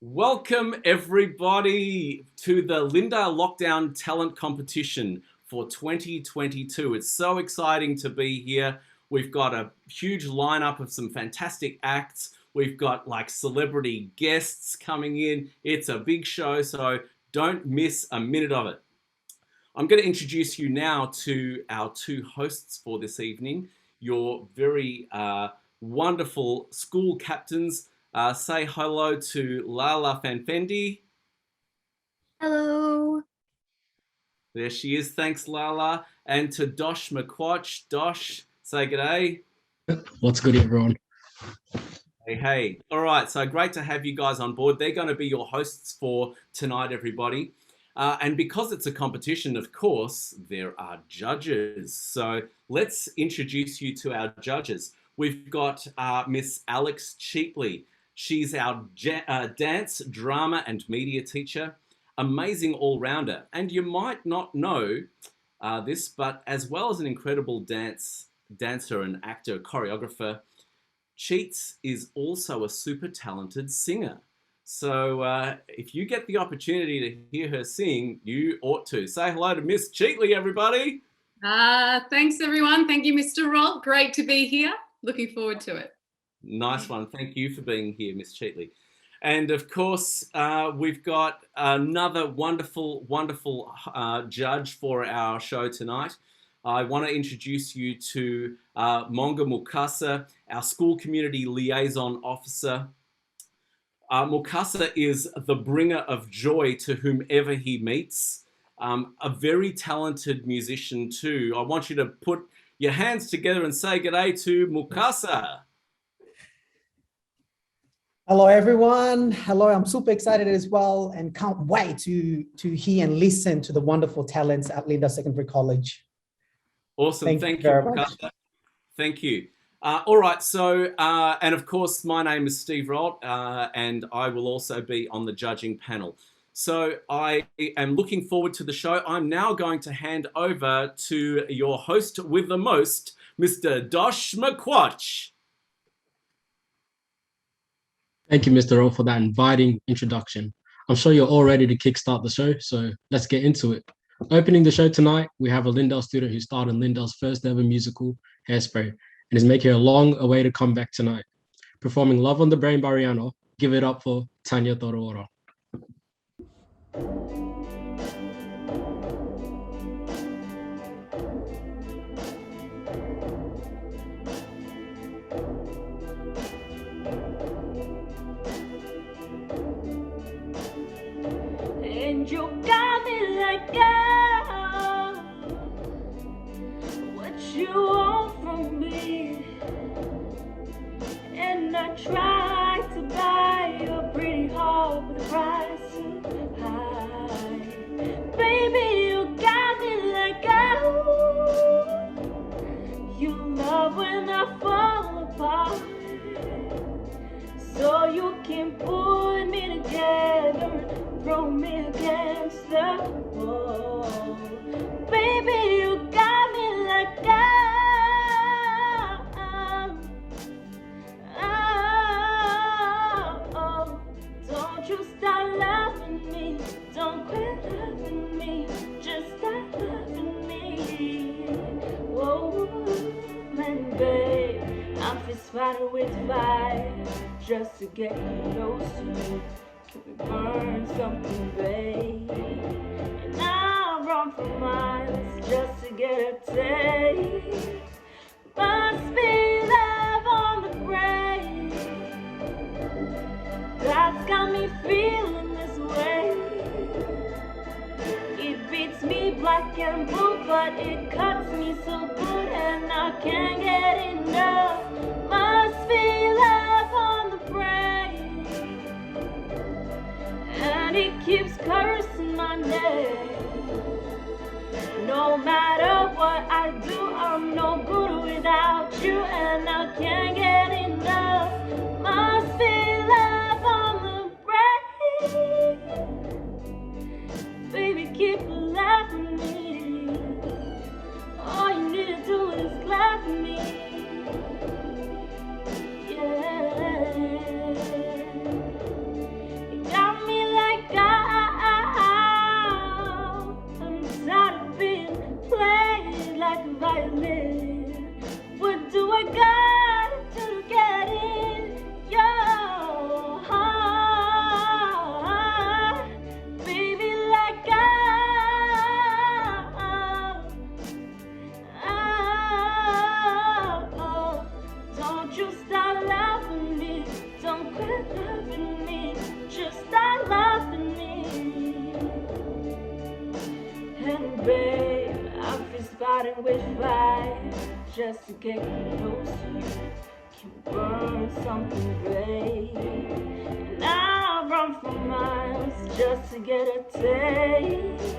Welcome everybody to the Lyndale Lockdown Talent Competition for 2022. It's so exciting to be here. We've got a huge lineup of some fantastic acts. We've got like celebrity guests coming in. It's a big show, so don't miss a minute of it. I'm going to introduce you now to our two hosts for this evening, your very wonderful school captains. Say hello to Lala Fanfendi. Hello. There she is. Thanks, Lala. And to Dosh McQuatch. Dosh, say g'day. What's good, everyone? Hey. All right, so great to have you guys on board. They're going to be your hosts for tonight, everybody. And because it's a competition, of course, there are judges. So let's introduce you to our judges. We've got Miss Alex Cheatley. She's our dance, drama and media teacher, amazing all-rounder. And you might not know this, but as well as an incredible dancer and actor, choreographer, Cheats is also a super talented singer. So if you get the opportunity to hear her sing, you ought to. Say hello to Miss Cheatley, everybody. Thanks, everyone. Thank you, Mr. Rolt. Great to be here. Looking forward to it. Nice one. Thank you for being here, Miss Cheatley. And of course, we've got another wonderful judge for our show tonight. I want to introduce you to Monga Mukasa, our school community liaison officer. Mukasa is the bringer of joy to whomever he meets. A very talented musician too. I want you to put your hands together and say g'day to Mukasa. Hello, everyone. Hello, I'm super excited as well and can't wait to hear and listen to the wonderful talents at Lyndale Secondary College. Awesome. Thank you, Mukasa. Thank you. All right. So, and of course, my name is Steve Rolt, and I will also be on the judging panel. So I am looking forward to the show. I'm now going to hand over to your host with the most, Mr. Dosh McQuatch. Thank you, Mr. O, for that inviting introduction. I'm sure you're all ready to kickstart the show, so let's get into it. Opening the show tonight, we have a Lyndale student who starred in Lyndale's first ever musical, Hairspray, and is making a long-awaited comeback tonight. Performing Love on the Brain by Rihanna, give it up for Tanya Torora. And you got me like, girl, what you want from me? And I tried to buy your pretty heart with a price too high. Baby, you got me like, oh, you love when I fall apart. So you can put me together, throw me against the wall. Baby, you got me like, oh, don't you stop loving me, don't quit loving me, just stop loving me. Whoa, man, babe, I'm fist fighting with fire just to get close to you. Can we burn something, babe? And I'll run for miles just to get a taste. Must be love on the brain that's got me feeling this way. It beats me black and blue, but it cuts me so good, and I can't get enough. Must be love on the brain, and it keeps cursing my name. No matter what I do, I'm no good without you, and I can't get enough. Must be love on the brain. Baby, keep loving me. All you need to do is love me. you start loving me, don't quit loving me, just start loving me. And babe, I'm just fighting with fire just to get close to you. Can burn something great, and I'll run for miles just to get a taste.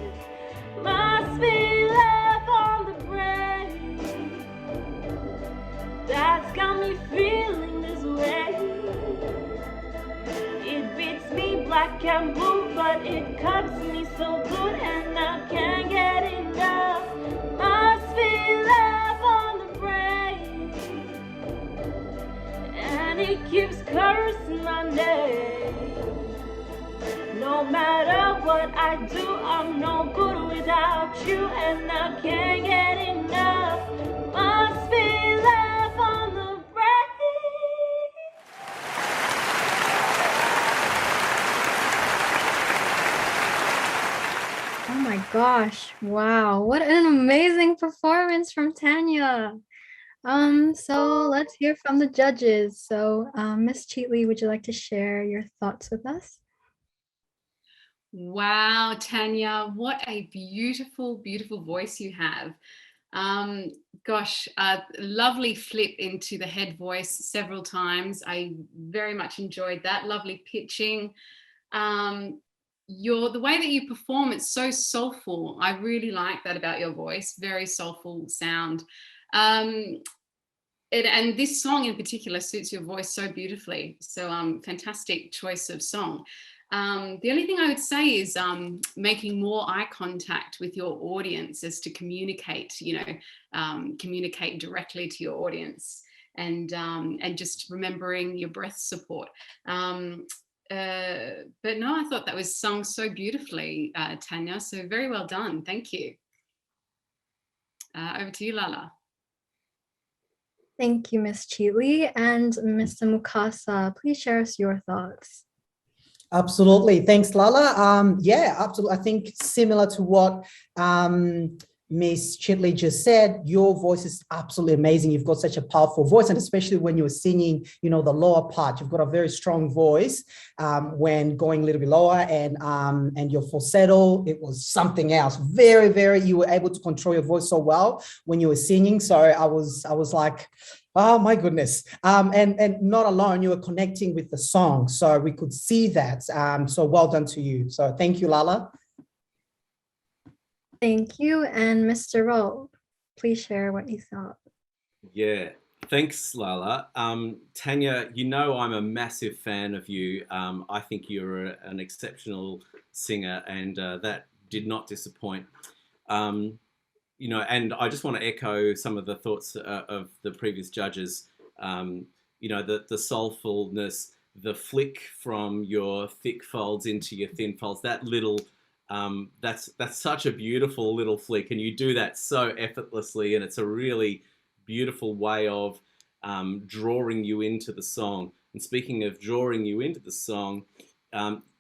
Must be love on the brain that's got me feeling this way. It beats me black and blue, but it cuts me so good, and I can't get enough. Must be love on the brain, and it keeps cursing my name. No matter what I do, I'm no good without you, and I can't get enough. Must be love on the brain. Oh my gosh, wow, what an amazing performance from Tanya. So let's hear from the judges. So Miss Cheatley, would you like to share your thoughts with us? Wow, Tanya, what a beautiful, beautiful voice you have. Gosh, lovely flip into the head voice several times. I very much enjoyed that. Lovely pitching. The way that you perform, it's so soulful. I really like that about your voice. Very soulful sound. And this song in particular suits your voice so beautifully. So fantastic choice of song. The only thing I would say is making more eye contact with your audience as to communicate, communicate directly to your audience, and just remembering your breath support. But no, I thought that was sung so beautifully, Tanya. So very well done. Thank you. Over to you, Lala. Thank you, Miss Cheatley. And Mr. Mukasa, please share us your thoughts. Absolutely. Thanks, Lala. Yeah, absolutely. I think similar to what Miss Cheatley just said, your voice is absolutely amazing. You've got such a powerful voice, and especially when you're singing, the lower part, you've got a very strong voice when going a little bit lower, and your falsetto, it was something else. Very, very, you were able to control your voice so well when you were singing. So I was like, oh my goodness. And not alone, you were connecting with the song. So we could see that. So well done to you. So thank you, Lala. Thank you. And Mr. Roll, please share what you thought. Yeah, thanks, Lala. Tanya, I'm a massive fan of you. I think you're an exceptional singer, and that did not disappoint. And I just want to echo some of the thoughts of the previous judges. The soulfulness, the flick from your thick folds into your thin folds, that little, that's such a beautiful little flick, and you do that so effortlessly, and it's a really beautiful way of drawing you into the song. And speaking of drawing you into the song,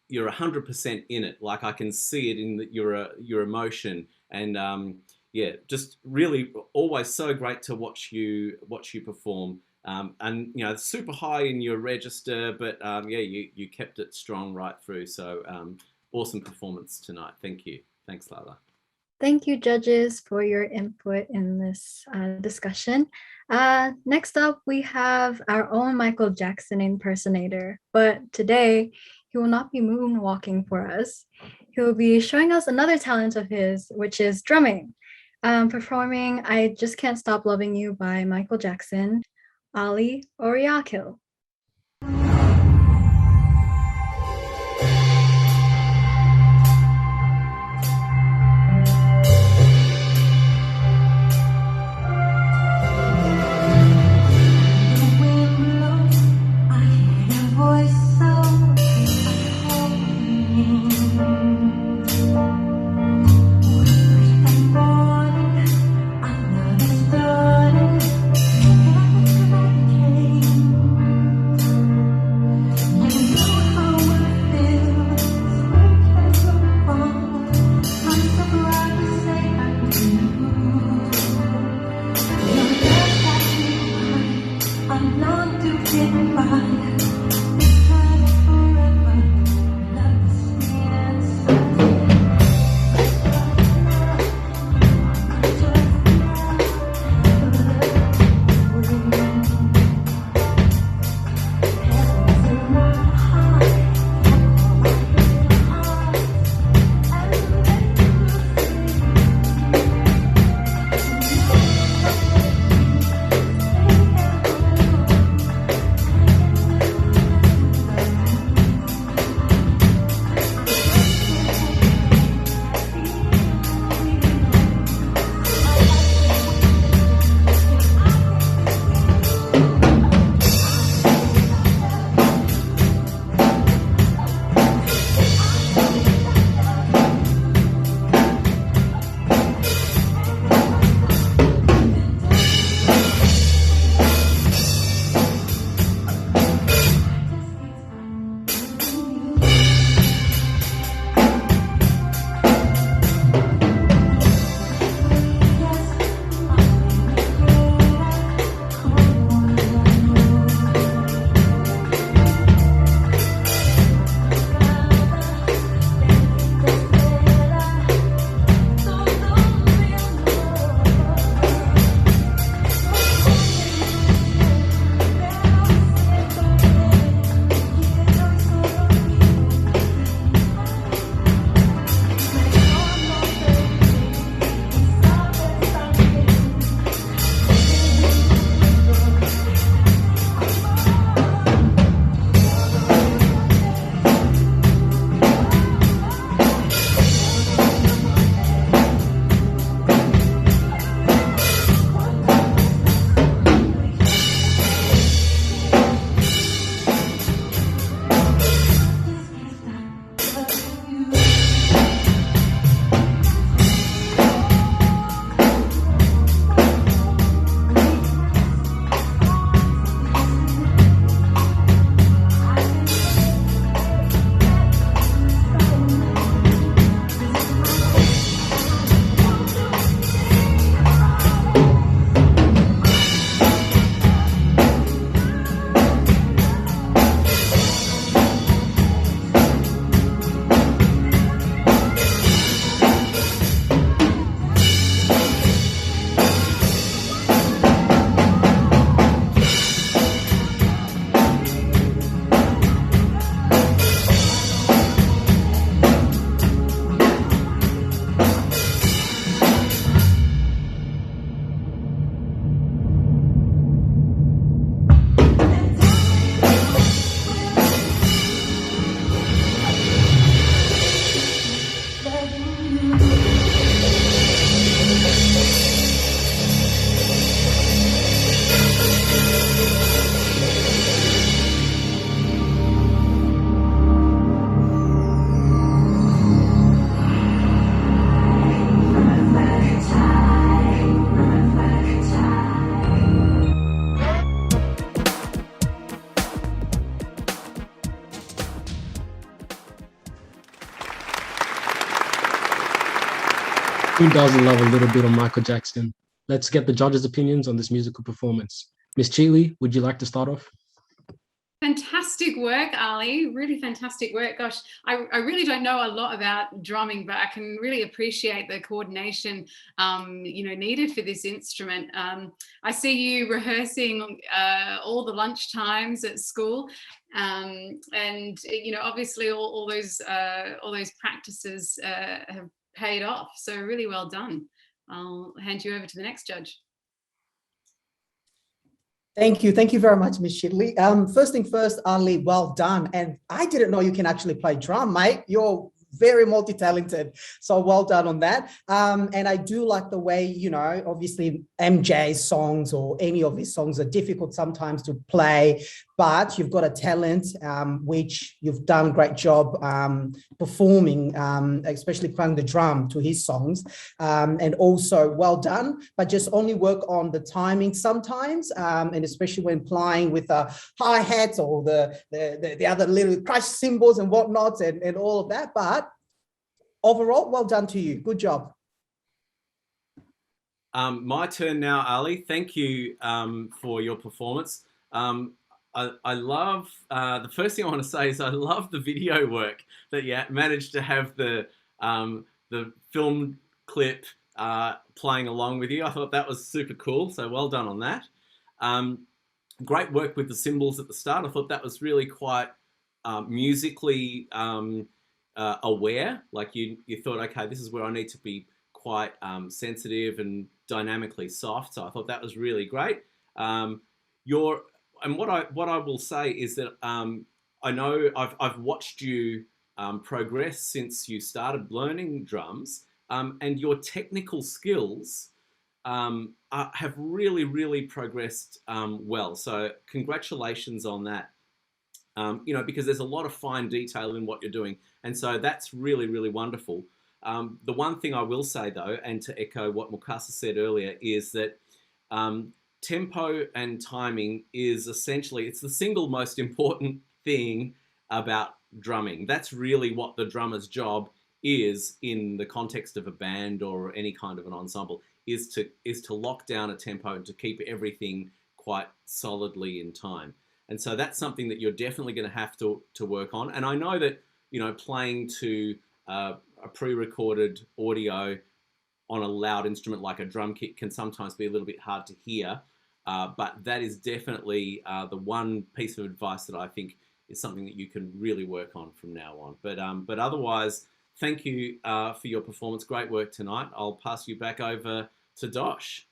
you're 100% in it. Like, I can see it in your emotion, and yeah, just really always so great to watch you perform. And super high in your register, but yeah, you kept it strong right through. So awesome performance tonight. Thank you. Thanks, Lala. Thank you, judges, for your input in this discussion. Next up, we have our own Michael Jackson impersonator, but today he will not be moonwalking for us. He will be showing us another talent of his, which is drumming. Performing I Just Can't Stop Loving You by Michael Jackson, Ali Oriakil. I'm not Who doesn't love a little bit of Michael Jackson? Let's get the judges' opinions on this musical performance. Miss Cheatley, would you like to start off? Fantastic work, Ali. Really fantastic work. Gosh, I really don't know a lot about drumming, but I can really appreciate the coordination, needed for this instrument. I see you rehearsing all the lunch times at school, and obviously all those practices have paid off. So really well done. I'll hand you over to the next judge. Thank you very much, Miss Shidley. First thing first, Ali, well done. And I didn't know you can actually play drum, mate. You're very multi-talented, so well done on that. And I do like the way, obviously MJ's songs or any of his songs are difficult sometimes to play, but you've got a talent, which you've done a great job performing, especially playing the drum to his songs. And also well done, but just only work on the timing sometimes, and especially when playing with the hi-hats or the other little crash cymbals and whatnot and all of that. But overall, well done to you. Good job. My turn now, Ali. Thank you for your performance. I love the first thing I want to say is I love the video work that you managed to have the film clip playing along with you. I thought that was super cool. So well done on that. Great work with the cymbals at the start. I thought that was really quite musically aware. Like you thought, okay, this is where I need to be quite sensitive and dynamically soft. So I thought that was really great. And what I will say is that I know I've watched you progress since you started learning drums, and your technical skills have really progressed well. So congratulations on that. Because there's a lot of fine detail in what you're doing, and so that's really wonderful. The one thing I will say though, and to echo what Mukasa said earlier, is that tempo and timing is essentially, it's the single most important thing about drumming. That's really what the drummer's job is in the context of a band or any kind of an ensemble, is to lock down a tempo and to keep everything quite solidly in time. And so that's something that you're definitely going to have to work on. And I know that, playing to a pre-recorded audio on a loud instrument like a drum kit can sometimes be a little bit hard to hear. But that is definitely the one piece of advice that I think is something that you can really work on from now on. But otherwise, thank you for your performance. Great work tonight. I'll pass you back over to Dosh.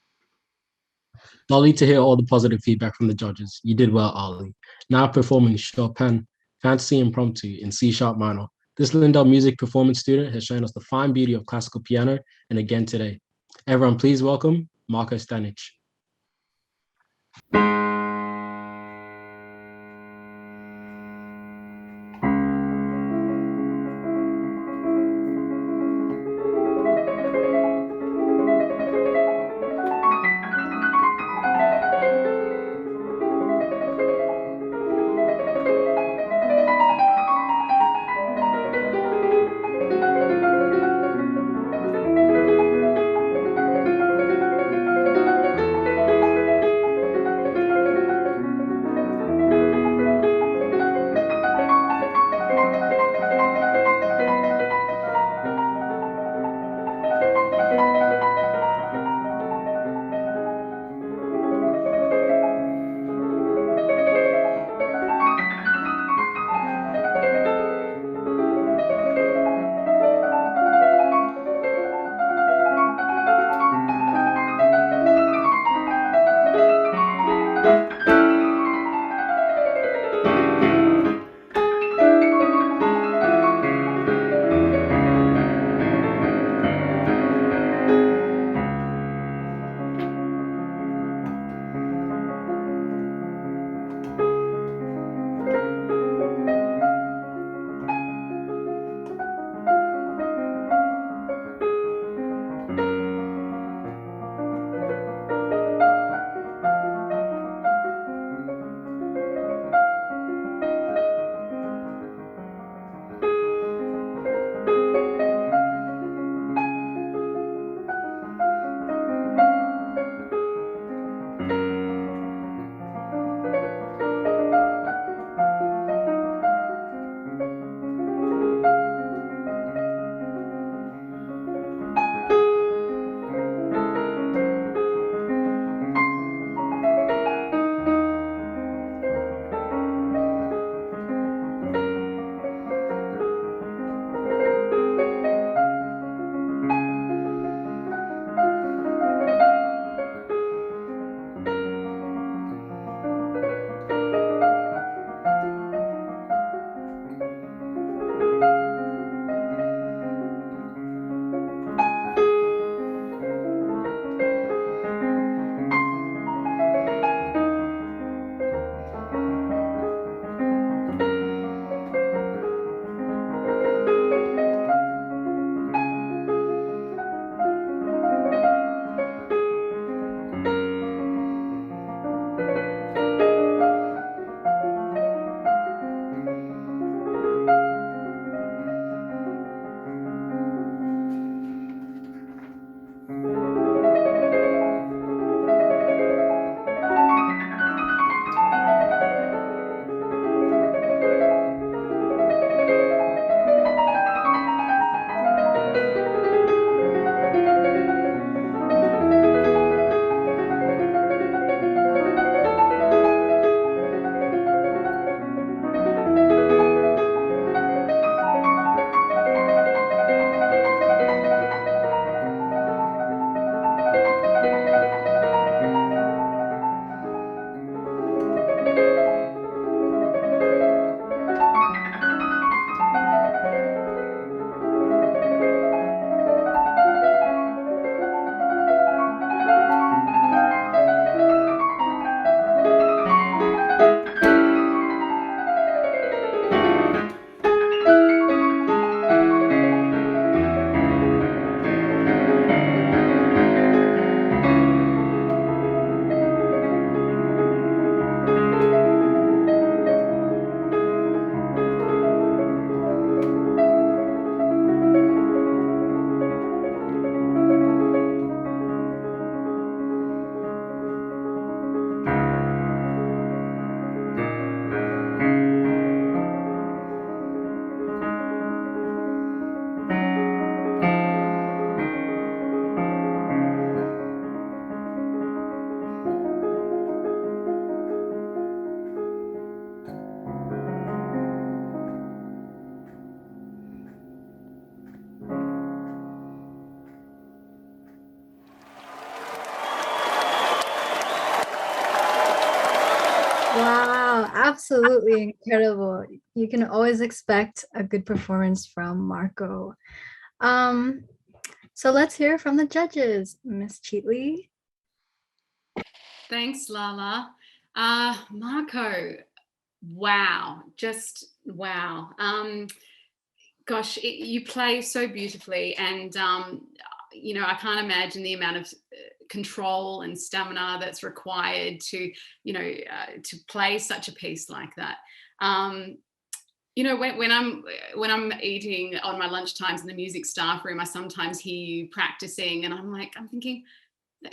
Lovely to hear all the positive feedback from the judges. You did well, Ali. Now performing Chopin, Fantasy Impromptu in C sharp minor. This Lyndale music performance student has shown us the fine beauty of classical piano, and again today. Everyone, please welcome Marko Stanic. Wow, absolutely incredible. You can always expect a good performance from Marco. Um, so let's hear from the judges. Miss Cheatley. Thanks, Lala. Marco, wow, just wow. Gosh, you play so beautifully, and you know, I can't imagine the amount of control and stamina that's required to, you know, to play such a piece like that. You know, when I'm eating on my lunch times in the music staff room, I sometimes hear you practicing, and I'm thinking,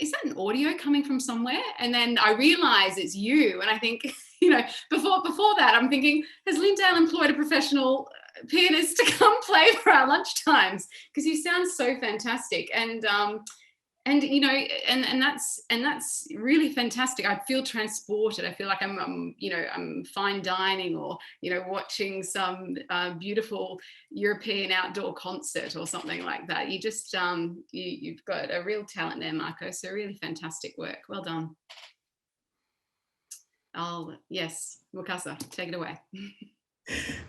is that an audio coming from somewhere? And then I realize it's you. And I think, you know, before that, I'm thinking, has Lyndale employed a professional pianist to come play for our lunch times? Because you sound so fantastic. And you know, and that's really fantastic. I feel transported. I feel like I'm you know, I'm fine dining, or you know, watching some beautiful European outdoor concert or something like that. You just you've got a real talent there, Marco. So really fantastic work. Well done. Oh yes, Mukasa, take it away.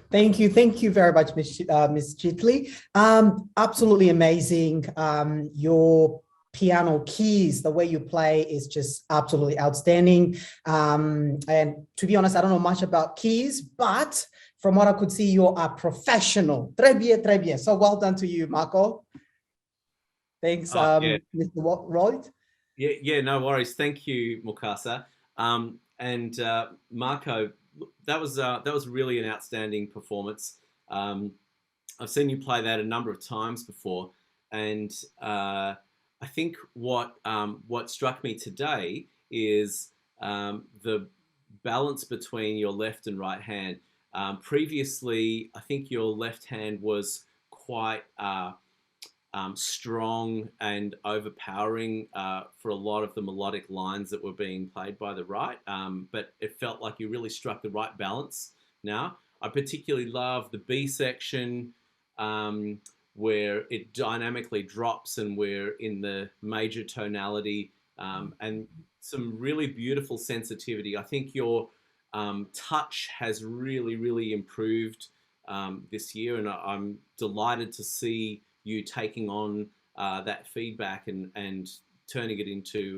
Thank you very much, Miss Chitley. Absolutely amazing. Your piano keys, the way you play is just absolutely outstanding. And to be honest, I don't know much about keys, but from what I could see, you are professional. Très bien, très bien. So well done to you, Marco. Thanks, Yeah. Mr. Royd. Yeah, no worries. Thank you, Mukasa. And Marco, that was really an outstanding performance. I've seen you play that a number of times before, and I think what struck me today is the balance between your left and right hand. Previously, I think your left hand was quite strong and overpowering for a lot of the melodic lines that were being played by the right, but it felt like you really struck the right balance now. I particularly love the B section, where it dynamically drops and we're in the major tonality, and some really beautiful sensitivity. I think your touch has really improved this year, and I'm delighted to see you taking on that feedback and turning it into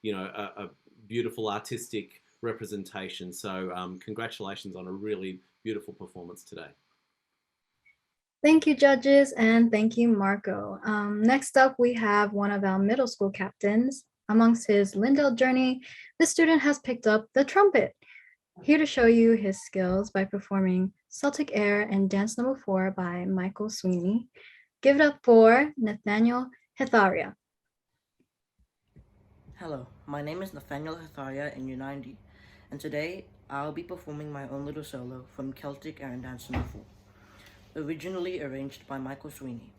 you know, a beautiful artistic representation. So congratulations on a really beautiful performance today. Thank you, judges, and thank you, Marco. Next up, we have one of our middle school captains. Amongst his Lyndale journey, the student has picked up the trumpet. Here to show you his skills by performing Celtic Air and Dance Number 4 by Michael Sweeney. Give it up for Nathaniel Hetharia. Hello, my name is Nathaniel Hetharia in U90, and today I'll be performing my own little solo from Celtic Air and Dance Number 4, originally arranged by Michael Sweeney.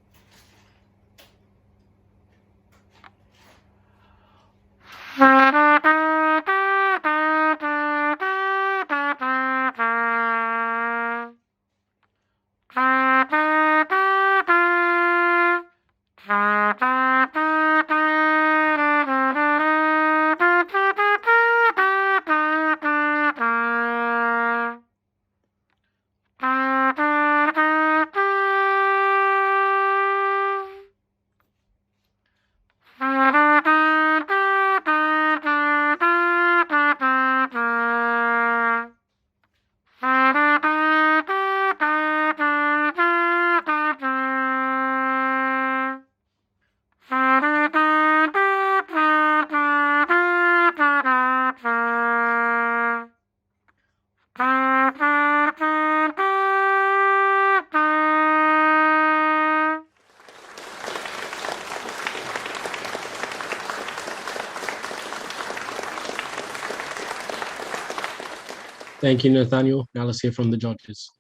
Thank you, Nathaniel. Now let's hear from the judges.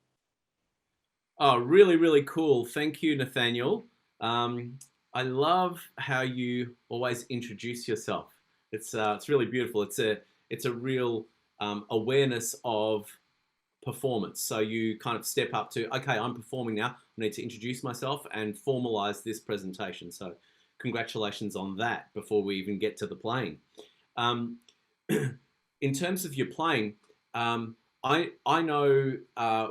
Oh, really cool. Thank you, Nathaniel. I love how you always introduce yourself. It's really beautiful. It's a real awareness of performance. So you kind of step up to, okay, I'm performing now. I need to introduce myself and formalize this presentation. So congratulations on that before we even get to the playing. in terms of your playing, I know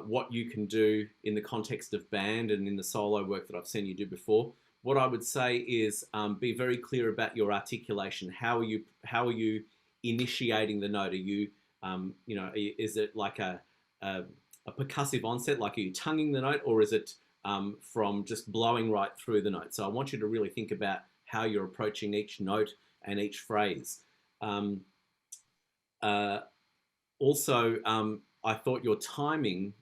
what you can do in the context of band and in the solo work that I've seen you do before. What I would say is be very clear about your articulation. How are you initiating the note? Are you is it like a percussive onset, like are you tonguing the note, or is it from just blowing right through the note? So I want you to really think about how you're approaching each note and each phrase. Also, I thought your timing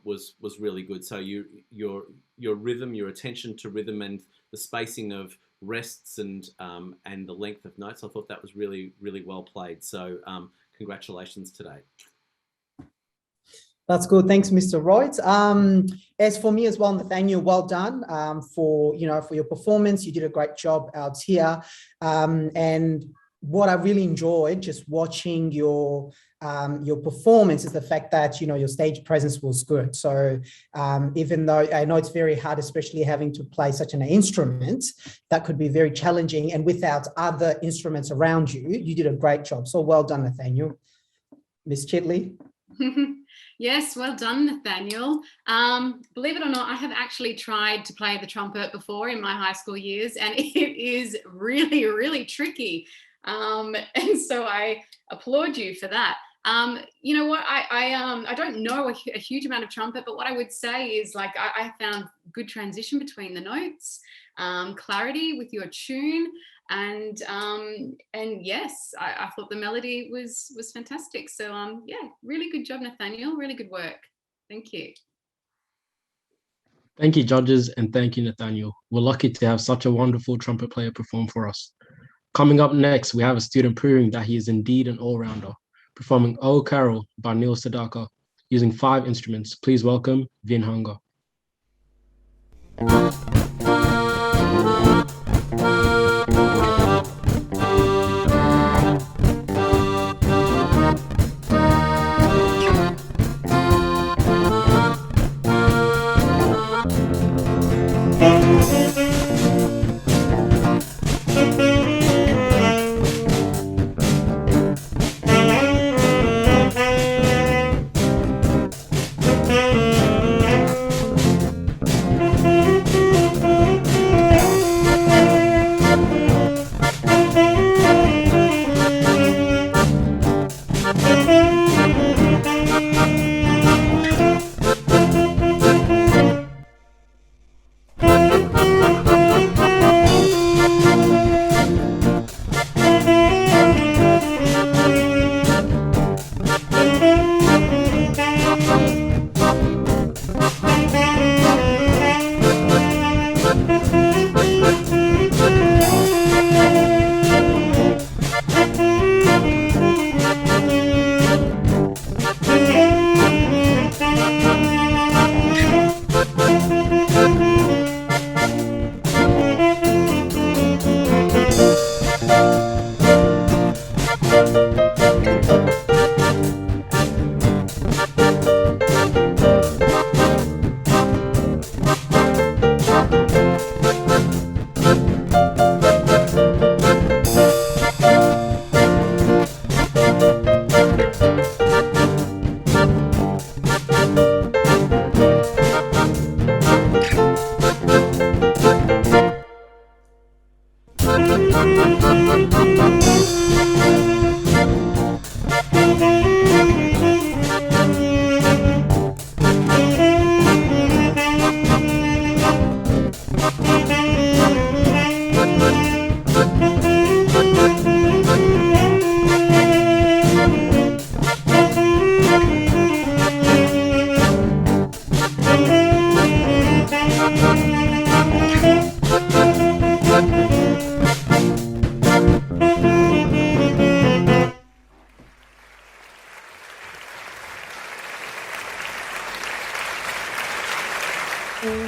was really good. So your rhythm, your attention to rhythm, and the spacing of rests and the length of notes, I thought that was really well played. So congratulations today. That's good. Thanks, Mr. Royds. As for me as well, Nathaniel, well done for your performance. You did a great job out here. And what I really enjoyed just watching your performance is the fact that your stage presence was good. So even though I know it's very hard, especially having to play such an instrument, that could be very challenging. And without other instruments around you, you did a great job. So well done, Nathaniel. Miss Chitley. Yes, well done, Nathaniel. Believe it or not, I have actually tried to play the trumpet before in my high school years, and it is really tricky. And so I applaud you for that. You know what? I don't know a huge amount of trumpet, but what I would say is I found good transition between the notes, clarity with your tune. And yes, I thought the melody was fantastic. So yeah, really good job, Nathaniel. Really good work. Thank you. Thank you, judges, and thank you, Nathaniel. We're lucky to have such a wonderful trumpet player perform for us. Coming up next, we have a student proving that he is indeed an all-rounder, performing Oh Carol by Neil Sedaka, using 5 instruments. Please welcome Vinhanga.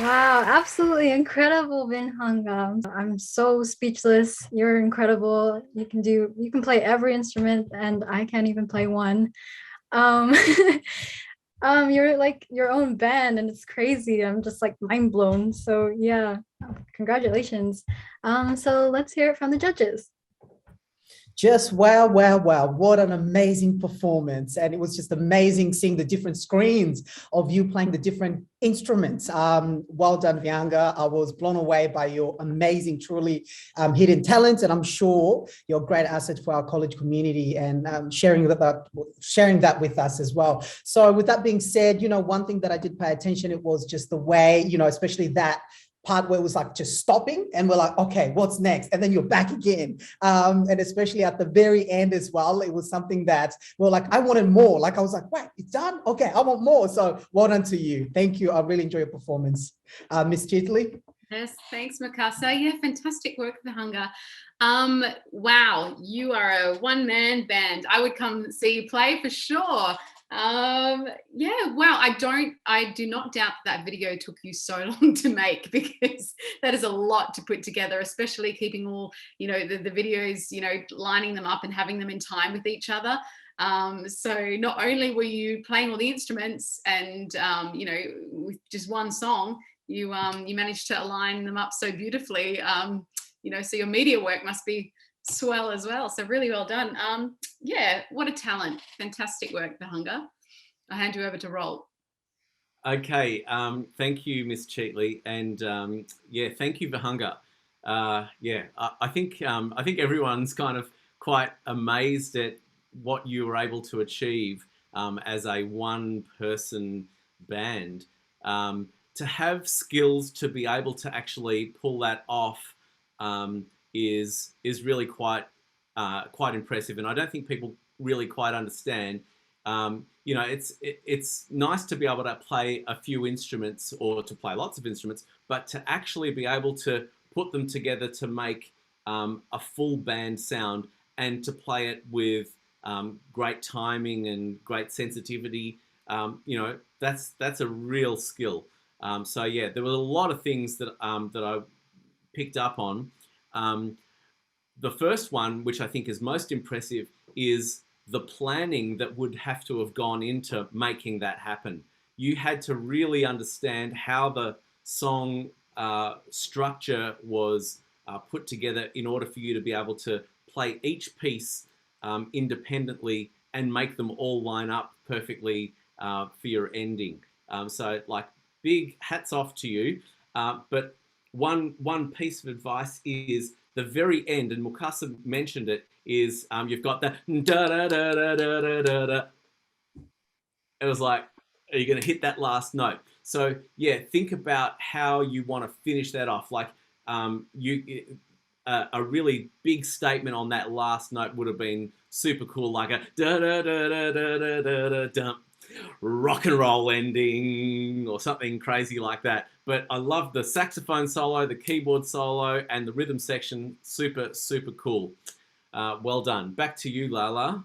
Wow, absolutely incredible, Vinhanga. I'm so speechless. You're incredible. You can play every instrument, and I can't even play one. You're like your own band, and it's crazy. I'm just like mind blown. So yeah, congratulations. So let's hear it from the judges. Just wow, wow, wow. What an amazing performance. And it was just amazing seeing the different screens of you playing the different instruments. Well done, Priyanka. I was blown away by your amazing, truly hidden talents. And I'm sure you're a great asset for our college community and sharing that with us as well. So with that being said, one thing that I did pay attention, it was just the way, especially that part where it was like just stopping and we're like, okay, what's next? And then you're back again. And especially at the very end as well, it was something that we're like, I wanted more. Like I was like, wait, it's done? Okay, I want more. So well done to you. Thank you. I really enjoy your performance. Miss Chitley? Yes, thanks, Mikasa. Yeah, fantastic work, Vihanga. Wow, you are a one-man band. I would come see you play for sure. Yeah, wow. I do not doubt that video took you so long to make, because that is a lot to put together, especially keeping all, the videos, lining them up and having them in time with each other. So not only were you playing all the instruments and, with just one song, you managed to align them up so beautifully, so your media work must be swell as well. So really well done. Yeah, what a talent. Fantastic work, Vihanga. I'll hand you over to Roll. Okay, thank you, Miss Cheatley, and thank you, Vihanga. I think everyone's kind of quite amazed at what you were able to achieve as a one-person band. To have skills to be able to actually pull that off is really quite impressive, and I don't think people really quite understand. It's nice to be able to play a few instruments or to play lots of instruments, but to actually be able to put them together to make a full band sound and to play it with great timing and great sensitivity, that's a real skill. So yeah, there were a lot of things that I picked up on. The first one, which I think is most impressive, is the planning that would have to have gone into making that happen. You had to really understand how the song structure was put together in order for you to be able to play each piece independently and make them all line up perfectly for your ending. So like, big hats off to you. But one piece of advice is the very end, and Mukasa mentioned it, is you've got the da da da da da da da. It was like, are you going to hit that last note? So yeah, think about how you want to finish that off. Like a really big statement on that last note would have been super cool, like a da da da da da da da da da, rock and roll ending or something crazy like that. But I love the saxophone solo, the keyboard solo, and the rhythm section. Super, super cool. Well done. Back to you, Lala.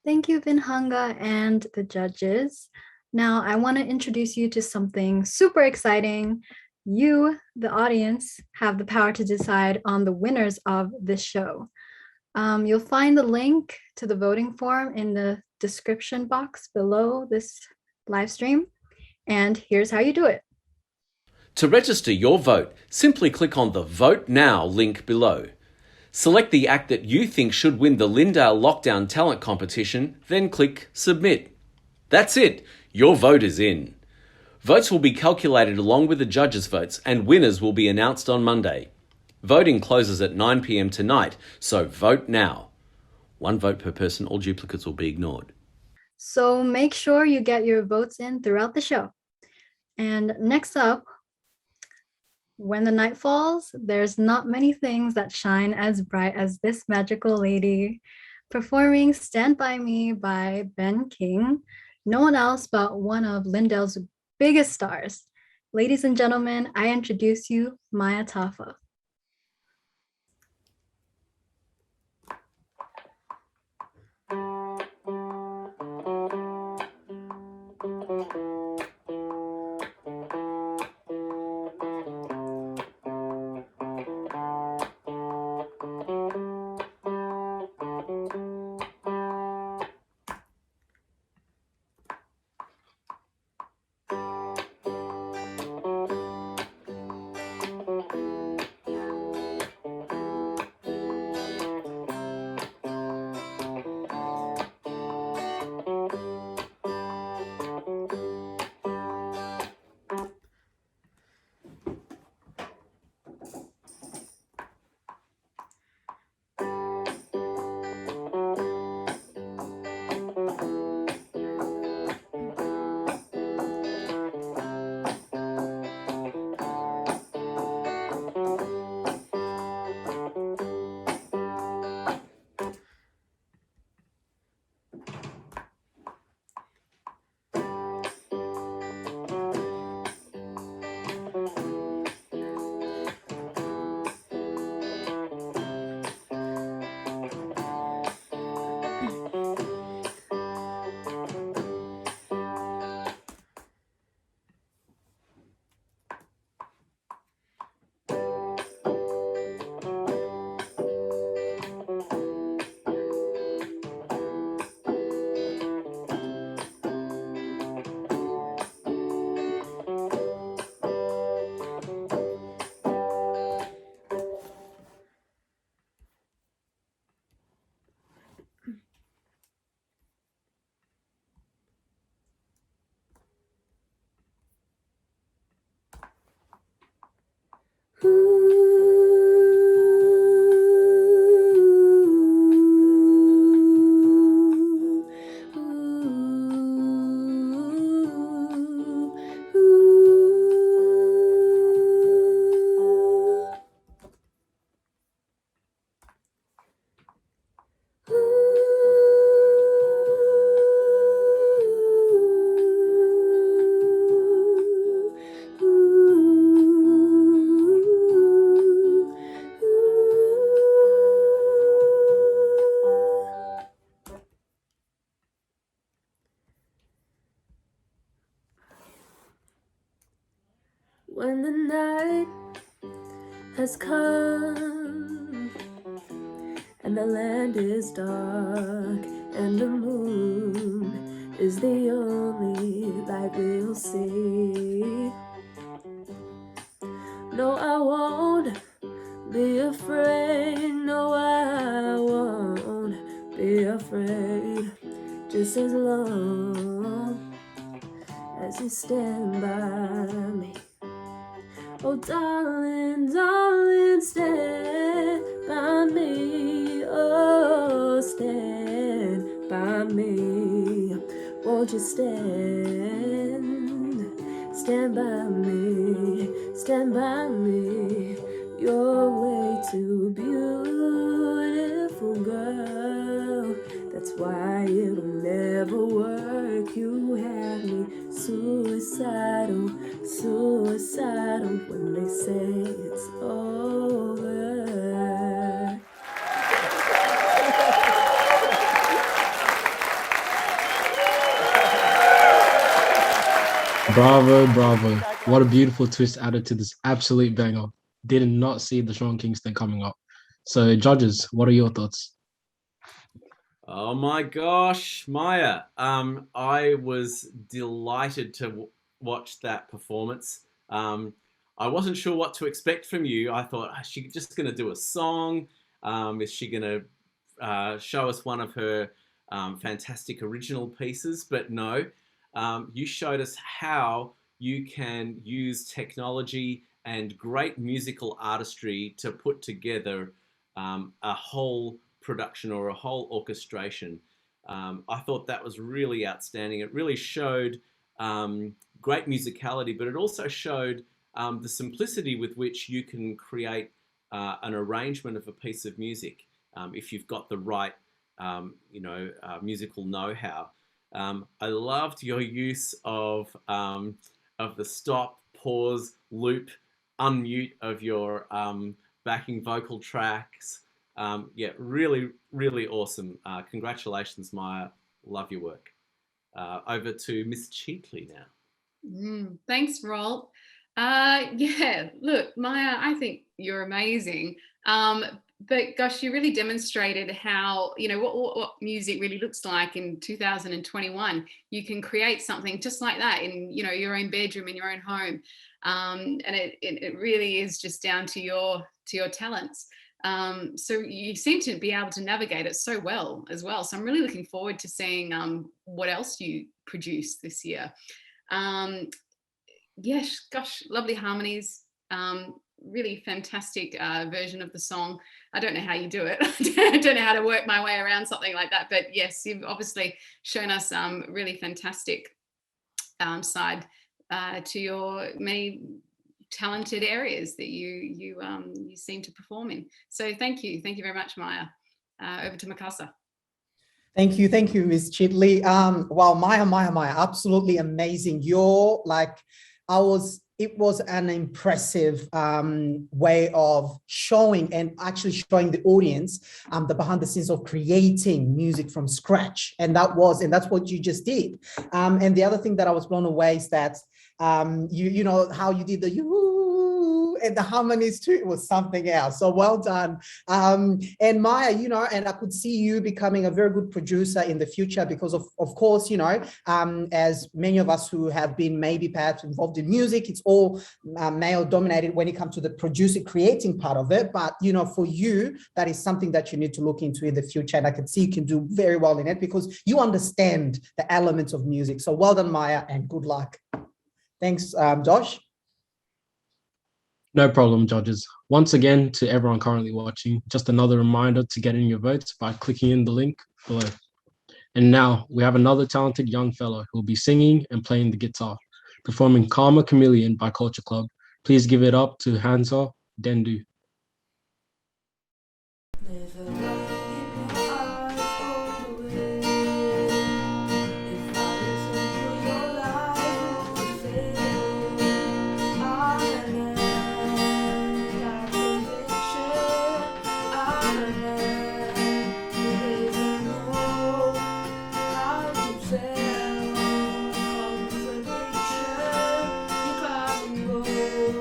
Thank you, Vinhanga and the judges. Now, I want to introduce you to something super exciting. You, the audience, have the power to decide on the winners of this show. You'll find the link to the voting form in the description box below this live stream. And here's how you do it. To register your vote, simply click on the Vote Now link below. Select the act that you think should win the Lyndale Lockdown Talent Competition, then click Submit. That's it, your vote is in. Votes will be calculated along with the judges' votes, and winners will be announced on Monday. Voting closes at 9 p.m. tonight, so vote now. One vote per person, all duplicates will be ignored. So make sure you get your votes in throughout the show. And next up, when the night falls, there's not many things that shine as bright as this magical lady. Performing Stand By Me by Ben King, no one else but one of Lyndale's biggest stars. Ladies and gentlemen, I introduce you, Maya Tafa. when the night has come and the land is dark and the moon is the only light we'll see. No, I won't be afraid. No, I won't be afraid. Just as long as you stand by me. Oh, darling, darling, stand by me. Oh, stand by me. Won't you stand by me, stand by me. You're way too beautiful, girl. That's why it'll never work. You have me suicidal, suicidal when they say it's over. Bravo, bravo. What a beautiful twist added to this absolute banger. Did not see the Sean Kingston coming up. So, judges, what are your thoughts? Oh my gosh, Maya. I was delighted to watch that performance. I wasn't sure what to expect from you. I thought, is she just going to do a song? Is she going to show us one of her fantastic original pieces? But no, you showed us how you can use technology and great musical artistry to put together a whole production or a whole orchestration. I thought that was really outstanding. It really showed great musicality, but it also showed the simplicity with which you can create an arrangement of a piece of music if you've got the right, musical know-how. I loved your use of the stop, pause, loop, unmute of your backing vocal tracks. Yeah, really, really awesome. Congratulations, Maya. Love your work. Over to Miss Cheatley now. Thanks, Rolt. Yeah, look, Maya, I think you're amazing. But gosh, you really demonstrated how, what music really looks like in 2021. You can create something just like that in, your own bedroom, in your own home. And it really is just down to your talents. So you seem to be able to navigate it so well as well. So I'm really looking forward to seeing what else you produce this year. Yes, gosh, lovely harmonies. Really fantastic version of the song. I don't know how you do it. I don't know how to work my way around something like that. But yes, you've obviously shown us really fantastic side to your many talented areas that you seem to perform in. So thank you very much, Maya. Over to Mikasa. Thank you, Ms. Chitley. Wow, Maya, absolutely amazing. It was an impressive way of showing and actually showing the audience the behind the scenes of creating music from scratch. And that's what you just did. And the other thing that I was blown away is that you know how you did the and the harmonies too. It was something else. So well done. And Maya, and I could see you becoming a very good producer in the future because of course, as many of us who have been maybe perhaps involved in music, it's all male dominated when it comes to the producing, creating part of it. But, for you, that is something that you need to look into in the future. And I can see you can do very well in it because you understand the elements of music. So well done, Maya, and good luck. Thanks, Josh. No problem, judges. Once again, to everyone currently watching, just another reminder to get in your votes by clicking in the link below. And now we have another talented young fellow who will be singing and playing the guitar, performing Karma Chameleon by Culture Club. Please give it up to Hansa Dendu. Go.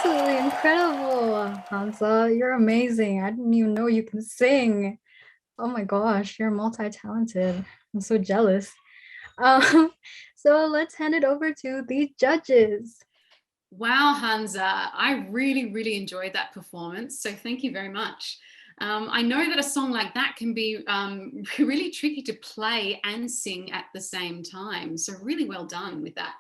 absolutely incredible, Hansa. You're amazing. I didn't even know you can sing. Oh my gosh, you're multi-talented. I'm so jealous. Um, so let's hand it over to the judges. Wow, Hansa, I really, really enjoyed that performance. So thank you very much. I know that a song like that can be really tricky to play and sing at the same time. So really well done with that.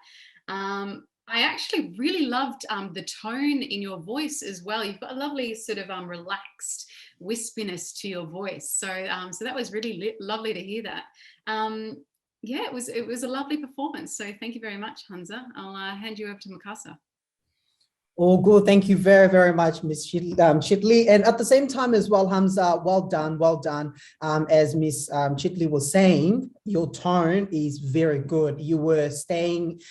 I actually really loved the tone in your voice as well. You've got a lovely sort of relaxed wispiness to your voice. So so that was really lovely to hear that. Yeah, it was a lovely performance. So thank you very much, Hansa. I'll hand you over to Mukasa. All good. Thank you very, very much, Miss Chitley. And at the same time as well, Hamza, well done, well done. As Miss Chitley was saying, your tone is very good. You were staying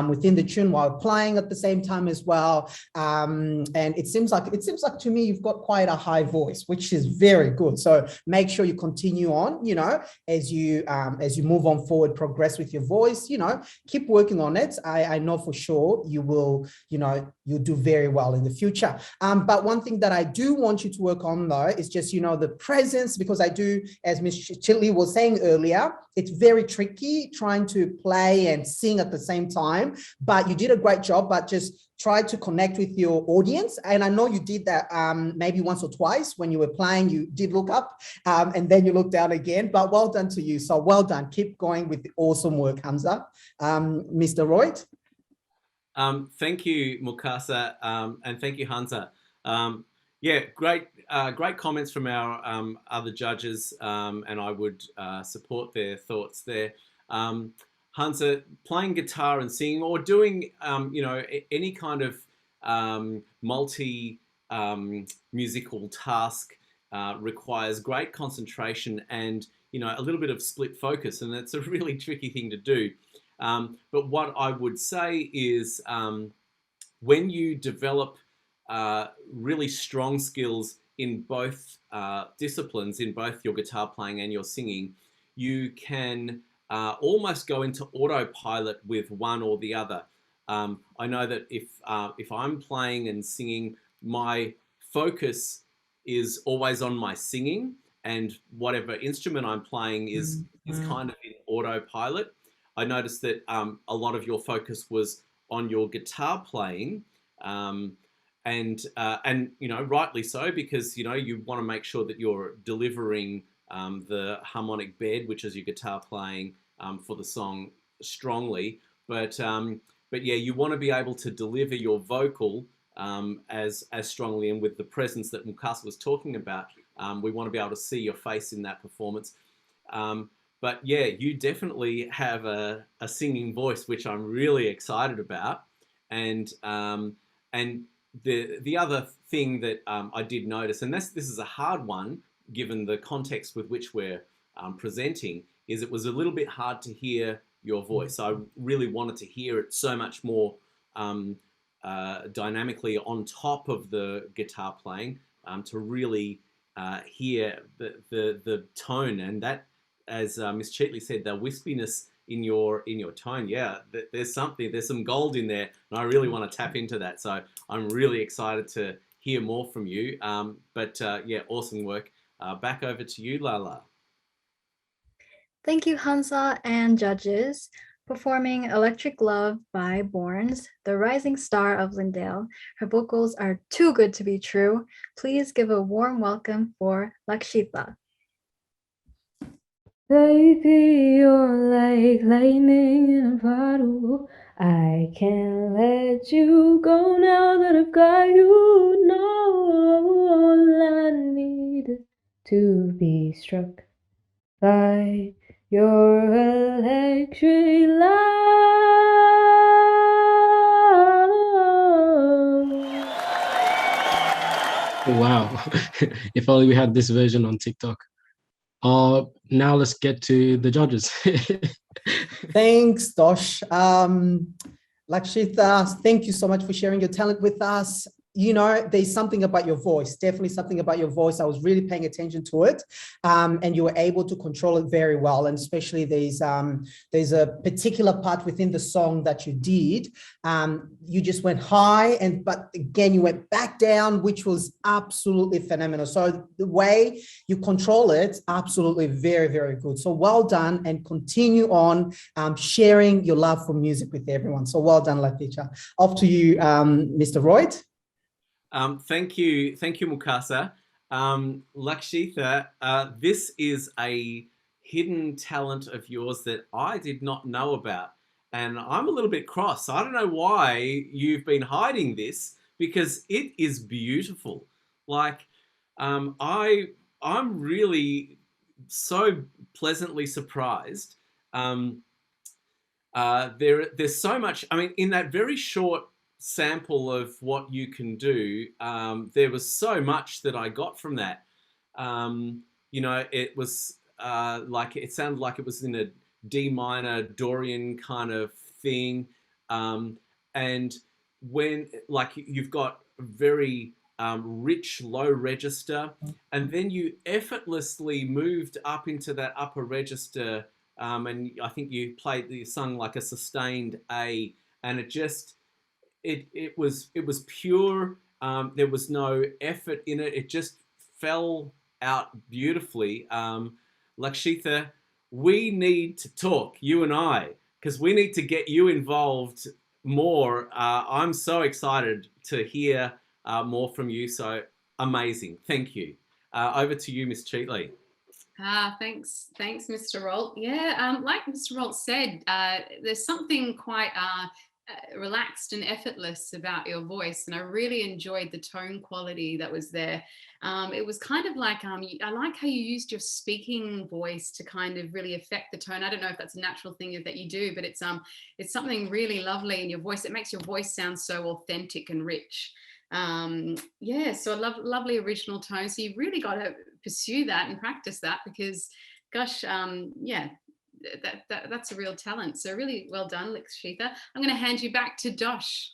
within the tune while playing at the same time as well. And it seems like to me you've got quite a high voice, which is very good. So make sure you continue on, as you move on forward, progress with your voice, keep working on it. I know for sure you will, you'll do very well in the future. But one thing that I do want you to work on though is just, the presence, because I do, as Ms. Chitley was saying earlier, it's very tricky trying to play and sing at the same time, but you did a great job, but just try to connect with your audience. And I know you did that maybe once or twice when you were playing, you did look up and then you look down again, but well done to you. So well done. Keep going with the awesome work, Hamza. Mr. Royd? Thank you, Mukasa, and thank you, Hansa. Yeah, great comments from our other judges, and I would support their thoughts there. Hansa, playing guitar and singing, or doing any kind of multi-musical task requires great concentration and a little bit of split focus, and it's a really tricky thing to do. But what I would say is when you develop really strong skills in both disciplines, in both your guitar playing and your singing, you can almost go into autopilot with one or the other. I know that if I'm playing and singing, my focus is always on my singing, and whatever instrument I'm playing is kind of in autopilot. I noticed that a lot of your focus was on your guitar playing, and rightly so, because you want to make sure that you're delivering the harmonic bed, which is your guitar playing, for the song strongly. But yeah, you want to be able to deliver your vocal as strongly, and with the presence that Mukasa was talking about. We want to be able to see your face in that performance. But yeah, you definitely have a singing voice, which I'm really excited about. And the other thing that I did notice, and this is a hard one given the context with which we're presenting, is it was a little bit hard to hear your voice. I really wanted to hear it so much more dynamically on top of the guitar playing, to really hear the tone, and that, as Miss Cheatley said, the wispiness in your tone. Yeah, there's some gold in there, and I really want to tap into that. So I'm really excited to hear more from you. Yeah, awesome work. Back over to you, Lala. Thank you, Hansa and judges. Performing Electric Love by Borns, the rising star of Lyndale. Her vocals are too good to be true. Please give a warm welcome for Lakshitha. Baby, you're like lightning in a bottle. I can't let you go now that I've got you. No, all I need is to be struck by your electric love. Wow. If only we had this version on TikTok. Now let's get to the judges. Thanks, Dosh. Lakshitha, thank you so much for sharing your talent with us. you know, there's something about your voice, definitely something about your voice. I was really paying attention to it, and you were able to control it very well. And especially there's a particular part within the song that you did. You just went high, but again, you went back down, which was absolutely phenomenal. So the way you control it, absolutely very, very good. So well done, and continue on sharing your love for music with everyone. So well done, Lakshitha. Off to you, Mr. Royd. Thank you, Mukasa. Lakshitha, this is a hidden talent of yours that I did not know about, and I'm a little bit cross. I don't know why you've been hiding this, because it is beautiful. Like, I'm really so pleasantly surprised. There's so much. I mean, in that very short sample of what you can do, there was so much that I got from that. You know, it was like, it sounded like it was in a D minor Dorian kind of thing, and when, like, you've got very rich low register, and then you effortlessly moved up into that upper register, and I think you sung like a sustained A, and it just, it was pure. There was no effort in it. It just fell out beautifully. Lakshitha, we need to talk, you and I, because we need to get you involved more. I'm so excited to hear more from you. So amazing. Thank you. Over to you, Miss Cheatley. Thanks, Mr. Rolt. Yeah, like Mr. Rolt said, there's something quite relaxed and effortless about your voice, and I really enjoyed the tone quality that was there. It was kind of like, I like how you used your speaking voice to kind of really affect the tone. I don't know if that's a natural thing that you do, but it's something really lovely in your voice. It makes your voice sound so authentic and rich. Yeah, so lovely original tone. So you've really got to pursue that and practice that, because gosh, yeah, that's a real talent. So really well done, Lakshitha. I'm going to hand you back to Dosh.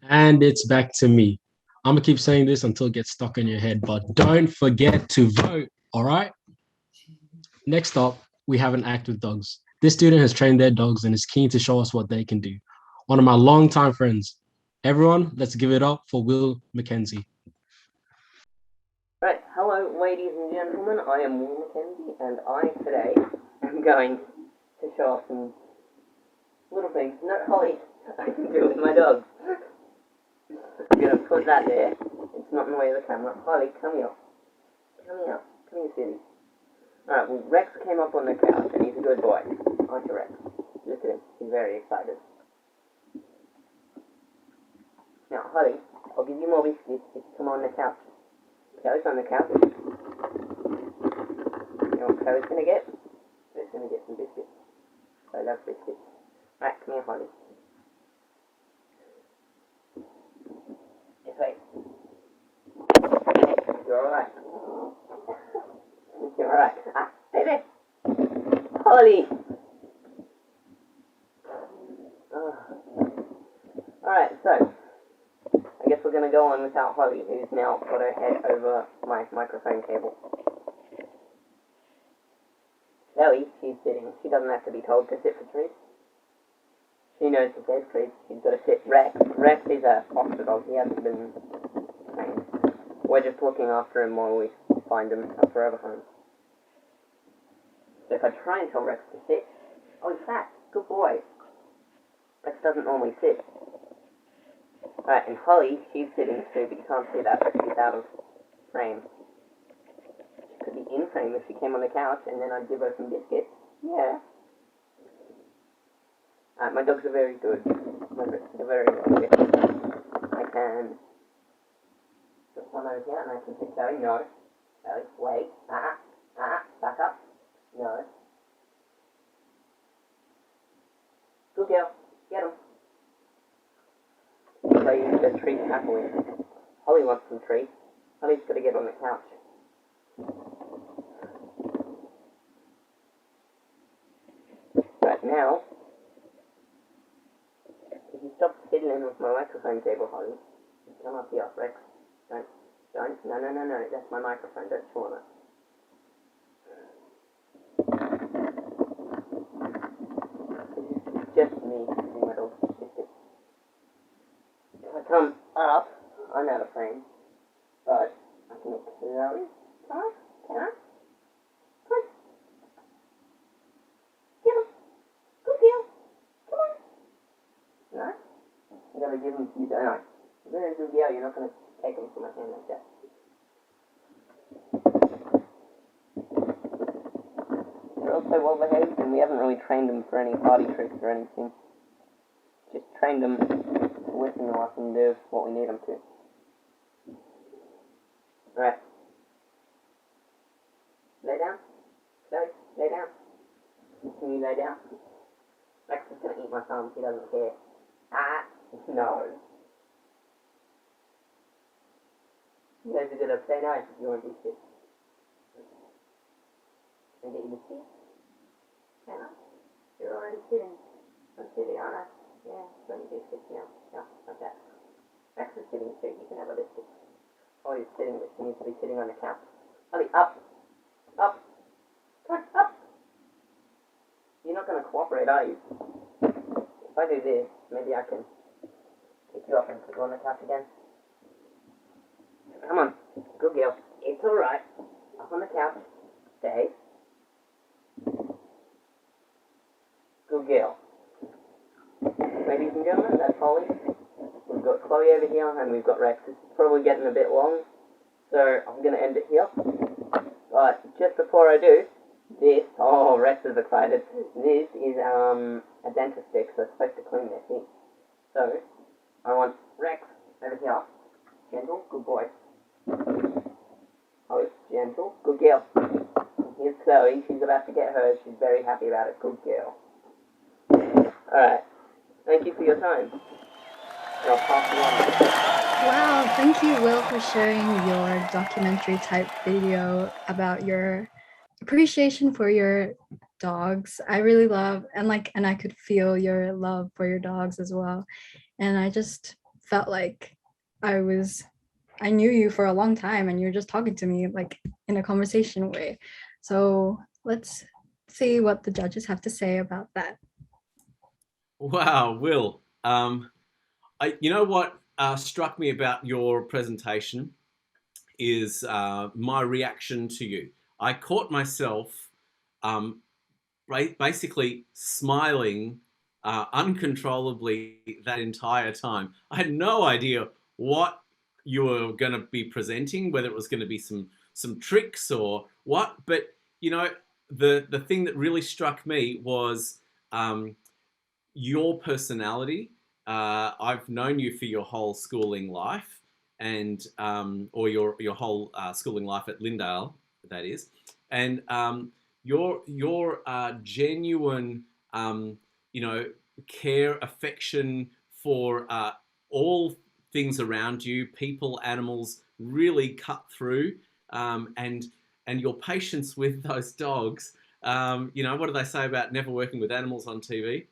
And it's back to me. I'm gonna keep saying this until it gets stuck in your head, but don't forget to vote, all right? Next up, we have an act with dogs. This student has trained their dogs and is keen to show us what they can do. One of my longtime friends. Everyone, let's give it up for Will Mackenzie. Right, hello ladies and gentlemen, I am Will Mackenzie, and I today am going to show off some little things. No, Holly, I can do with my dogs. I'm going to put that there. It's not in the way of the camera. Holly, come here. Come here. Come here, City. Alright, well, Rex came up on the couch, and he's a good boy. Aren't you, Rex? Look at him. He's very excited. Now, Holly, I'll give you more biscuits if you come on the couch. Co's on the couch. You know what Co's going to get? Co's going to get some biscuits. I love biscuits. Right, come here, Holly. This way. You're alright. You're alright. Ah, stay there. Holly! Alright, so I guess we're going to go on without Holly, who's now got her head over my microphone cable. Zoe, she's sitting. She doesn't have to be told to sit for treats. She knows to sit for treats. She's got to sit. Rex is a foster dog. He hasn't been trained. We're just looking after him while we find him a forever home. So if I try and tell Rex to sit, oh, he's fat. Good boy. Rex doesn't normally sit. Alright, and Holly, she's sitting too, but you can't see that because she's out of frame. She could be in frame if she came on the couch, and then I'd give her some biscuits. Yeah. Alright, my dogs are very good. They're very lovely. I can put one over here, and I can say, Zoe, no. Zoe, wait. Back up. No. Good girl. Get him. So you eat the treat happily. Holly wants some treats. Holly's got to get on the couch. Right now, if you stop fiddling with my microphone cable, Holly, Come up here, Rex. Don't. No. That's my microphone. Don't chew on it. It's just me, my dog. If I come up, I'm out of frame. But I can look slowly. Can I? Come on. Get him. Good girl. Come on. No? I'm going to give him to you, don't I? If you're going to do the you're not going to take him from my hand like that. They're also well behaved, and we haven't really trained them for any party tricks or anything. Just trained them to listen to us and do what we need them to. Alright. Lay down. Chloe, lay down. Can you lay down? Rex is going to eat my thumb. He doesn't care. No. You guys are going to say no if you want to be sick. Can I get you to sit? Can I? You're already sitting. I'm sitting, aren't I? Yeah, let me do sit now. Yeah, like that. Rex is sitting too. You can have a biscuit. Oh, he's sitting, but he needs to be sitting on the couch. Ollie, up. Up. Come on, up. You're not going to cooperate, are you? If I do this, maybe I can pick you up and put you on the couch again. Come on. Good girl. It's alright. Up on the couch. Stay. Good girl. Ladies and gentlemen, that's Holly. We've got Chloe over here, and we've got Rex. This is probably getting a bit long, so I'm going to end it here. But just before I do, Rex is excited. This is a dentist stick, so it's supposed to clean their teeth. So, I want Rex over here. Gentle, good boy. Oh, gentle, good girl. Here's Chloe. She's about to get hers. She's very happy about it. Good girl. Alright. Thank you for your time. And I'll pass you on. Wow, thank you, Will, for sharing your documentary type video about your appreciation for your dogs. I really love, and I could feel your love for your dogs as well. And I just felt like I knew you for a long time, and you're just talking to me like in a conversation way. So let's see what the judges have to say about that. Wow, Will. You know what struck me about your presentation is my reaction to you. I caught myself basically smiling uncontrollably that entire time. I had no idea what you were going to be presenting, whether it was going to be some tricks or what. But you know, the thing that really struck me was your personality. I've known you for your whole schooling life, and or your whole schooling life at Lyndale, that is, and your genuine care, affection for all things around you, people, animals, really cut through, and your patience with those dogs. What do they say about never working with animals on TV?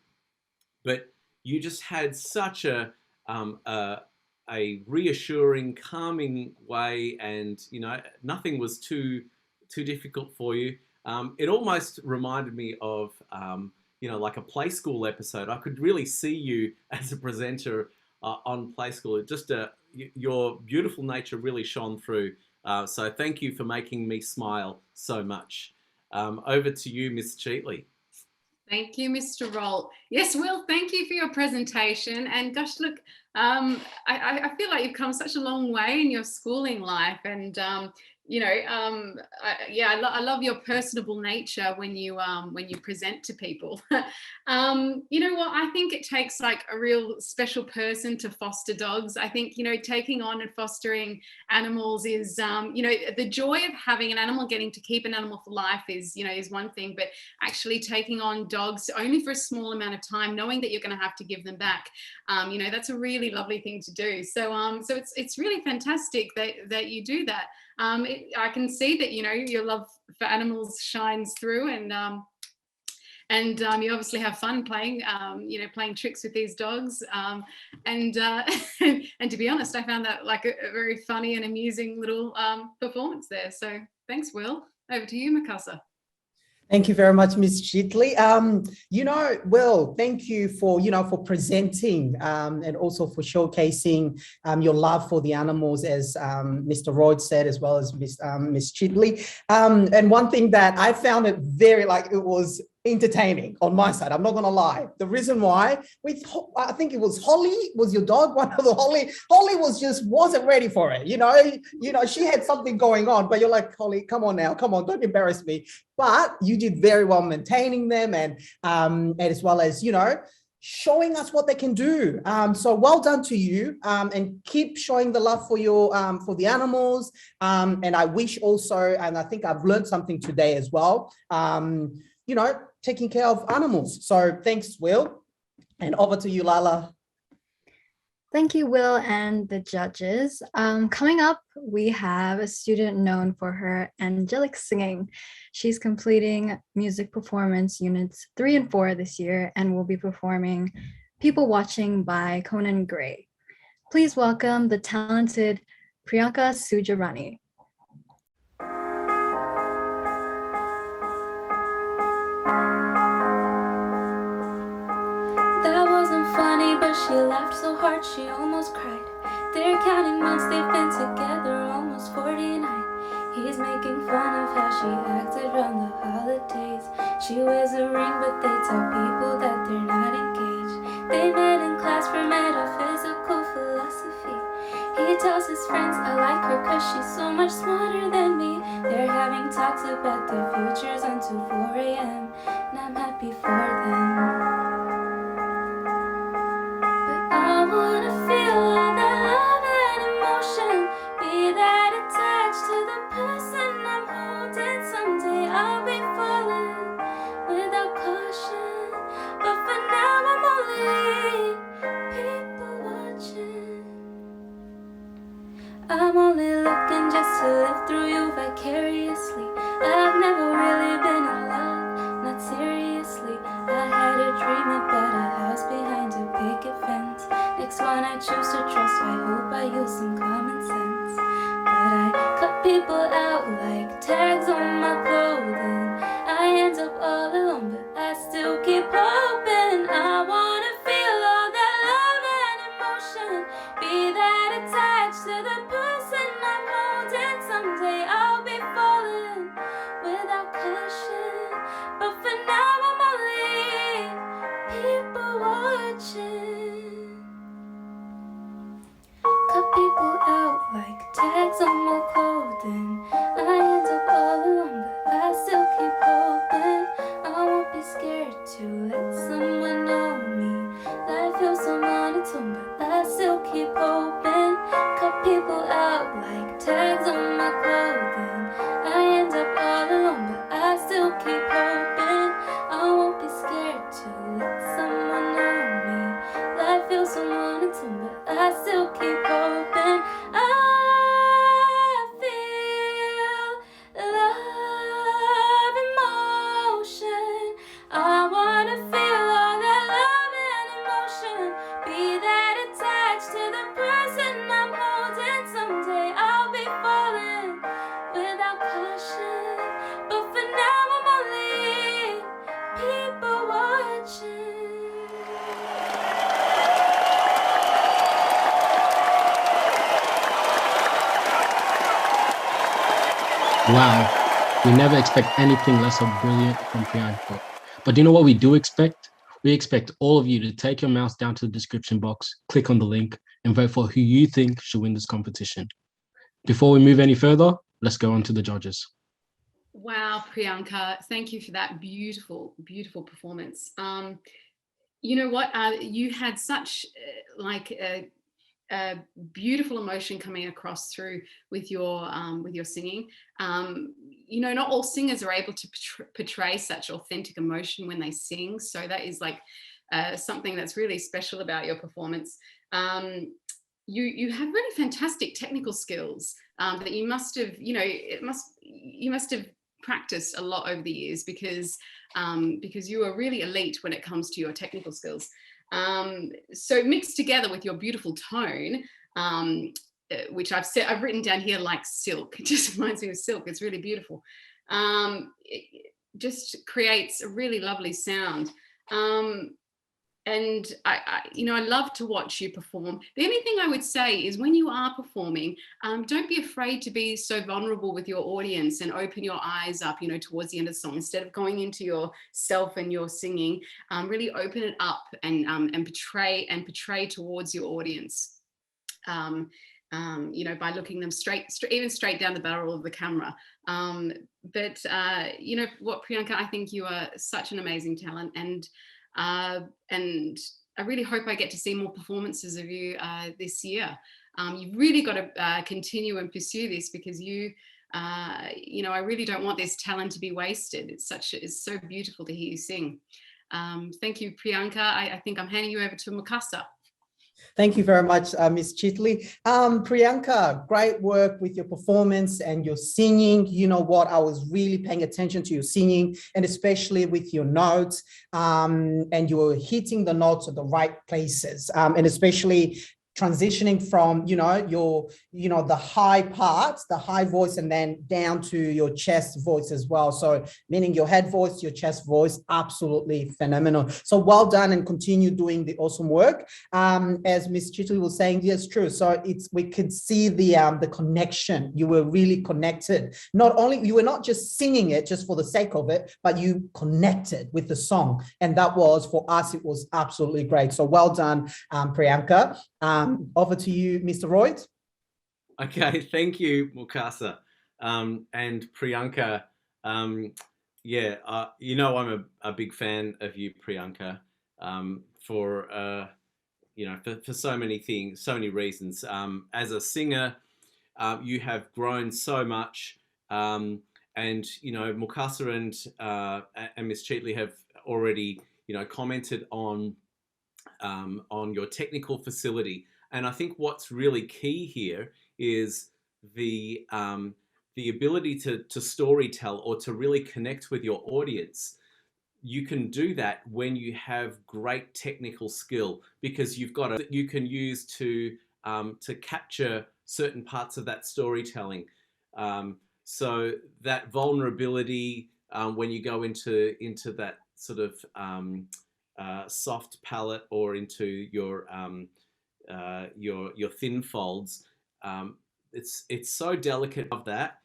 But you just had such a reassuring, calming way, and nothing was too difficult for you. It almost reminded me of like a Play School episode. I could really see you as a presenter on Play School. Your beautiful nature really shone through. So thank you for making me smile so much. Over to you, Miss Cheatley. Thank you, Mr. Rolt. Yes, Will, thank you for your presentation. And gosh, look, I feel like you've come such a long way in your schooling life. And, I love your personable nature when you present to people. You know what? I think it takes like a real special person to foster dogs. I think, taking on and fostering animals is, the joy of having an animal, getting to keep an animal for life is one thing, but actually taking on dogs only for a small amount of time, knowing that you're going to have to give them back, that's a really lovely thing to do. So it's really fantastic that you do that. I can see that your love for animals shines through, and And you obviously have fun playing, playing tricks with these dogs. And to be honest, I found that like a very funny and amusing little performance there. So thanks, Will. Over to you, Mikasa. Thank you very much, Ms. Chitley. Will, thank you for, for presenting and also for showcasing your love for the animals, as Mr. Royd said, as well as Ms. Chitley. And one thing that I found it it was entertaining on my side. I'm not going to lie. The reason why, I think it was Holly, was your dog, one of the Holly wasn't ready for it. She had something going on, but you're like, Holly, come on now, come on, don't embarrass me. But you did very well maintaining them and as well as, showing us what they can do. So well done to you, and keep showing the love for your for the animals. And I wish also, and I think I've learned something today as well, taking care of animals. So thanks, Will. And over to you, Lala. Thank you, Will, and the judges. Coming up, we have a student known for her angelic singing. She's completing music performance units 3 and 4 this year and will be performing People Watching by Conan Gray. Please welcome the talented Priyanka Sujarani. That wasn't funny, but she laughed so hard she almost cried. They're counting months they've been together, almost 49. He's making fun of how she acted around the holidays. She wears a ring, but they tell people that they're not engaged. They met in class for metaphysical philosophy. He tells his friends, I like her cause she's so much smarter than me. They're having talks about their futures until 4 a.m. and I'm happy for them. I wanna feel all that love and emotion, be that attached to the person I'm holding. Someday I'll be falling without caution, but for now I'm only people watching. I'm only looking just to live through you vicariously. I've never really been in love, not seriously. I had a dream about a house behind a picket fence. Next one I choose to trust, I hope I use some common sense. But I cut people out like tags on my clothing. I end up all alone, but I still keep hoping. I wanna feel all that love and emotion, be that attached to the person I'm holding. Someday I'll be falling without caution, but for now I'm only people watching. Cut people out like tags on my clothing. I end up all alone, but I still keep hoping. I won't be scared to let someone know me. Life feels so monotone, but I still keep hoping. Cut people out like tags on my clothing. I end up all alone, but I still keep hoping. I won't be scared to let someone know me. Life feels so monotone, but I still keep hoping. I feel love, emotion. I wanna feel all that love and emotion, be that attached to the person I'm holding. Someday I'll be falling without caution, but for now I'm only people watching. Wow, we never expect anything less of brilliant from Priyanka. But do you know what we do expect? We expect all of you to take your mouse down to the description box, click on the link, and vote for who you think should win this competition. Before we move any further, let's go on to the judges. Wow, Priyanka, thank you for that beautiful, beautiful performance. You know what? You had such a beautiful emotion coming across through with your singing. Not all singers are able to portray such authentic emotion when they sing. So that is like something that's really special about your performance. You have really fantastic technical skills that you must have, you must have practiced a lot over the years because you are really elite when it comes to your technical skills. So mixed together with your beautiful tone, which I've written down here like silk. It just reminds me of silk. It's really beautiful. It just creates a really lovely sound. And I love to watch you perform. The only thing I would say is when you are performing, don't be afraid to be so vulnerable with your audience and open your eyes up, towards the end of the song. Instead of going into yourself and your singing, really open it up and portray towards your audience. By looking them straight down the barrel of the camera. But what, Priyanka, I think you are such an amazing talent, and I really hope I get to see more performances of you this year. You've really got to continue and pursue this, because I really don't want this talent to be wasted. It's so beautiful to hear you sing. Thank you, Priyanka. I think I'm handing you over to Mukasa. Thank you very much, Ms. Chitley. Priyanka, great work with your performance and your singing. You know what? I was really paying attention to your singing, and especially with your notes, and you were hitting the notes at the right places, and especially transitioning from, the high parts, the high voice, and then down to your chest voice as well. So meaning your head voice, your chest voice, absolutely phenomenal. So well done, and continue doing the awesome work. As Ms. Chitley was saying, yes, true. So we could see the connection. You were really connected. You were not just singing it just for the sake of it, but you connected with the song. And that was, for us, it was absolutely great. So well done, Priyanka. Over to you, Mr. Royd. Okay, thank you, Mukasa. And Priyanka, I'm a big fan of you, Priyanka, for so many things, so many reasons. As a singer, you have grown so much, and Mukasa and Miss Cheatley have already commented on your technical facility. And I think what's really key here is the ability to storytell, or to really connect with your audience. You can do that when you have great technical skill, because you can use to capture certain parts of that storytelling. So that vulnerability, when you go into that sort of soft palate, or into your thin folds, it's so delicate of that.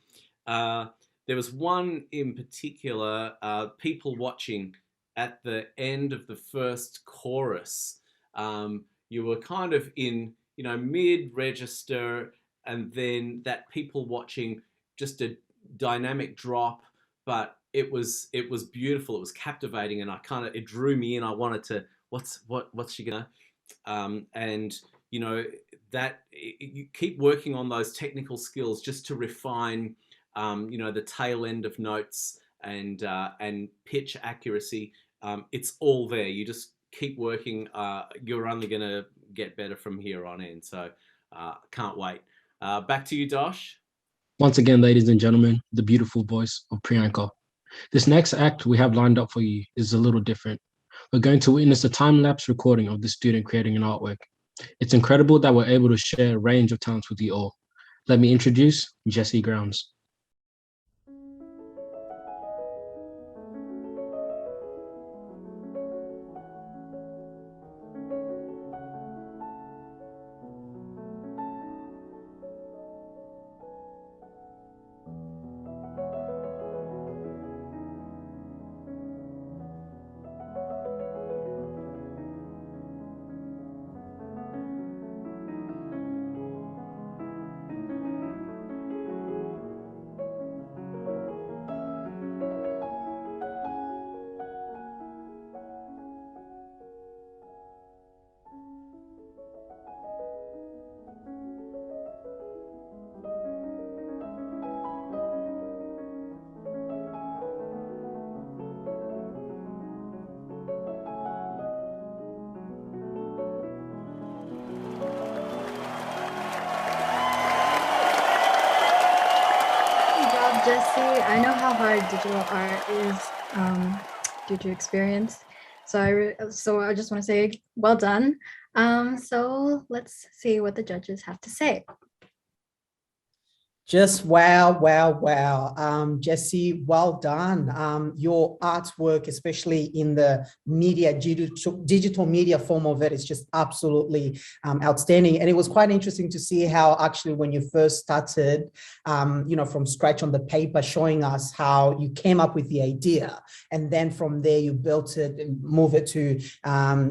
There was one in particular, people watching at the end of the first chorus. You were kind of in mid register, and then that people watching, just a dynamic drop, but it was beautiful. It was captivating, and it drew me in. I wanted to, what's she gonna, and that you keep working on those technical skills just to refine, the tail end of notes and pitch accuracy. It's all there. You just keep working. You're only gonna get better from here on in. So can't wait. Back to you, Dosh. Once again, ladies and gentlemen, the beautiful voice of Priyanka. This next act we have lined up for you is a little different. We're going to witness a time-lapse recording of the student creating an artwork. It's incredible that we're able to share a range of talents with you all. Let me introduce Jesse Grounds. Jesse, I know how hard digital art is due to experience. So I just want to say well done. So let's see what the judges have to say. Just wow, wow, wow. Jesse, well done. Your artwork, especially in the media, digital media form of it, is just absolutely outstanding. And it was quite interesting to see how actually when you first started, from scratch on the paper, showing us how you came up with the idea. And then from there, you built it and move it to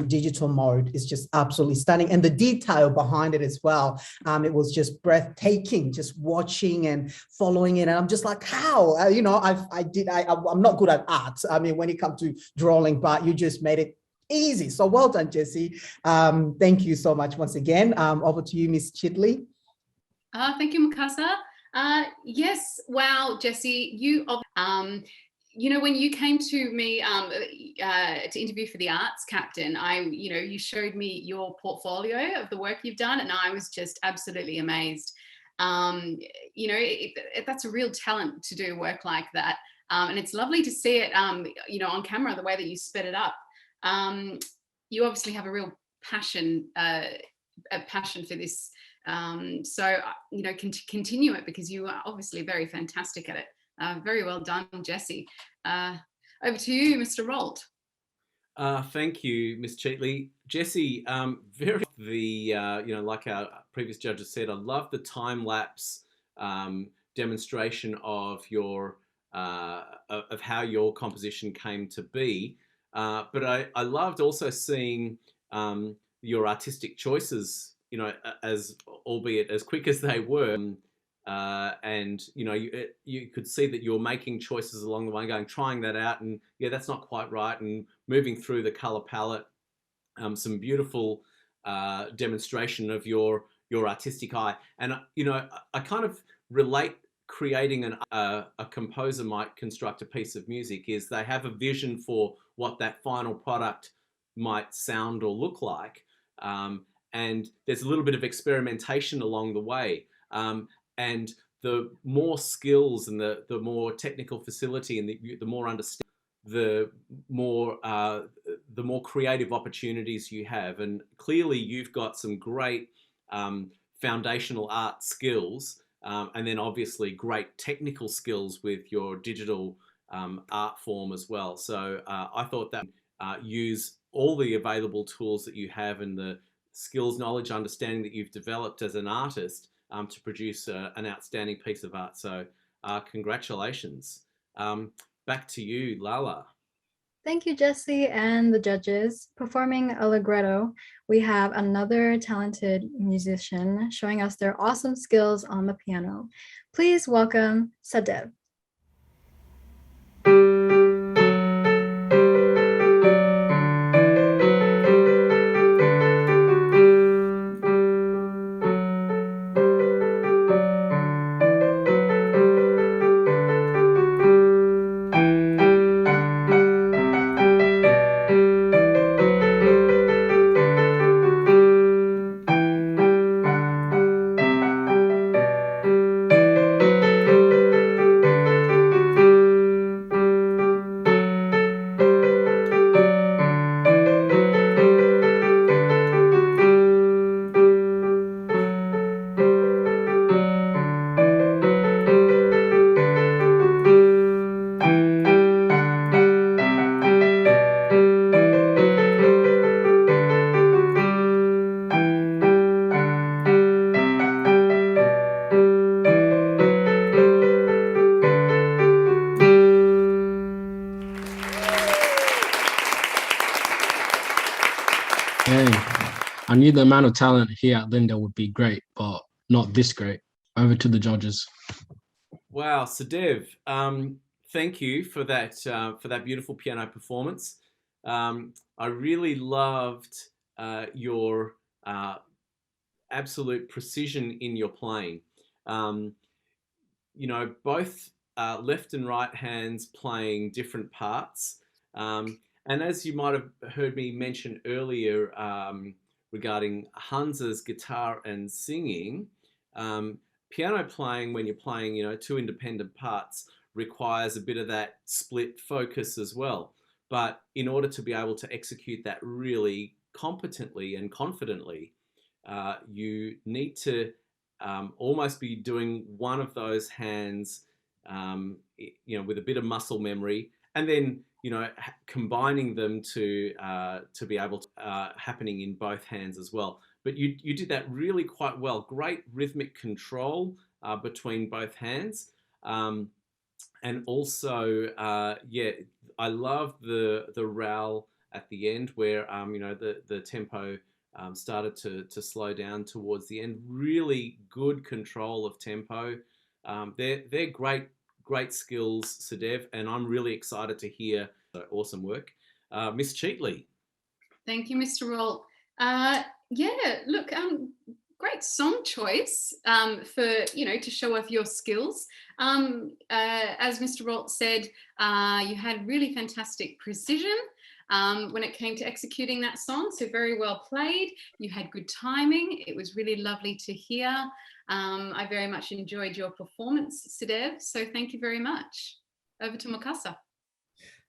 digital mode. It's just absolutely stunning. And the detail behind it as well. It was just breathtaking, just watching and following it, and I'm just like, how? I'm not good at art. I mean, when it comes to drawing, but you just made it easy. So well done, Jesse. Thank you so much once again. Over to you, Miss Chitley. Thank you, Mikasa. Yes, wow, Jesse, when you came to me to interview for the arts captain, you showed me your portfolio of the work you've done, and I was just absolutely amazed. That's a real talent to do work like that. And it's lovely to see it, on camera, the way that you sped it up. You obviously have a real passion for this. Continue it, because you are obviously very fantastic at it. Very well done, Jesse. Over to you, Mr. Rolt. Thank you, Ms. Cheatley. Jesse, like our previous judges said, I love the time-lapse demonstration of your of how your composition came to be. But I loved also seeing your artistic choices, as albeit as quick as they were. And you could see that you're making choices along the way, trying that out, and yeah, that's not quite right, and moving through the color palette. Some beautiful demonstration of your artistic eye, and I kind of relate creating a composer might construct a piece of music is they have a vision for what that final product might sound or look like, and there's a little bit of experimentation along the way. And the more skills and the more technical facility and the more understanding, the more creative opportunities you have. And clearly you've got some great foundational art skills, and then obviously great technical skills with your digital art form as well. So I thought that use all the available tools that you have and the skills, knowledge, understanding that you've developed as an artist to produce an outstanding piece of art. So congratulations. Back to you, Lala. Thank you, Jesse, and the judges. Performing Allegretto, we have another talented musician showing us their awesome skills on the piano. Please welcome Siddhev. I knew the amount of talent here at Lyndale would be great, but not this great. Over to the judges. Wow, Siddhev, thank you for that beautiful piano performance. I really loved your absolute precision in your playing. Both left and right hands playing different parts. And as you might have heard me mention earlier regarding Hansa's guitar and singing, piano playing, when you're playing, you know, two independent parts, requires a bit of that split focus as well. But in order to be able to execute that really competently and confidently, you need to almost be doing one of those hands, you know, with a bit of muscle memory, and then, you know, combining them to be able to happening in both hands as well. But you did that really quite well. Great rhythmic control between both hands. And also, yeah, I love the rowl at the end where you know, the tempo started to slow down towards the end. Really good control of tempo. They're great skills, Siddhev, and I'm really excited to hear awesome work. Miss Cheatley. Thank you, Mr. Roll. Yeah, look, great song choice for, you know, to show off your skills. As Mr. Rolt said, you had really fantastic precision when it came to executing that song, so very well played. You had good timing. It was really lovely to hear. I very much enjoyed your performance, Siddhev, so thank you very much. Over to Makasa.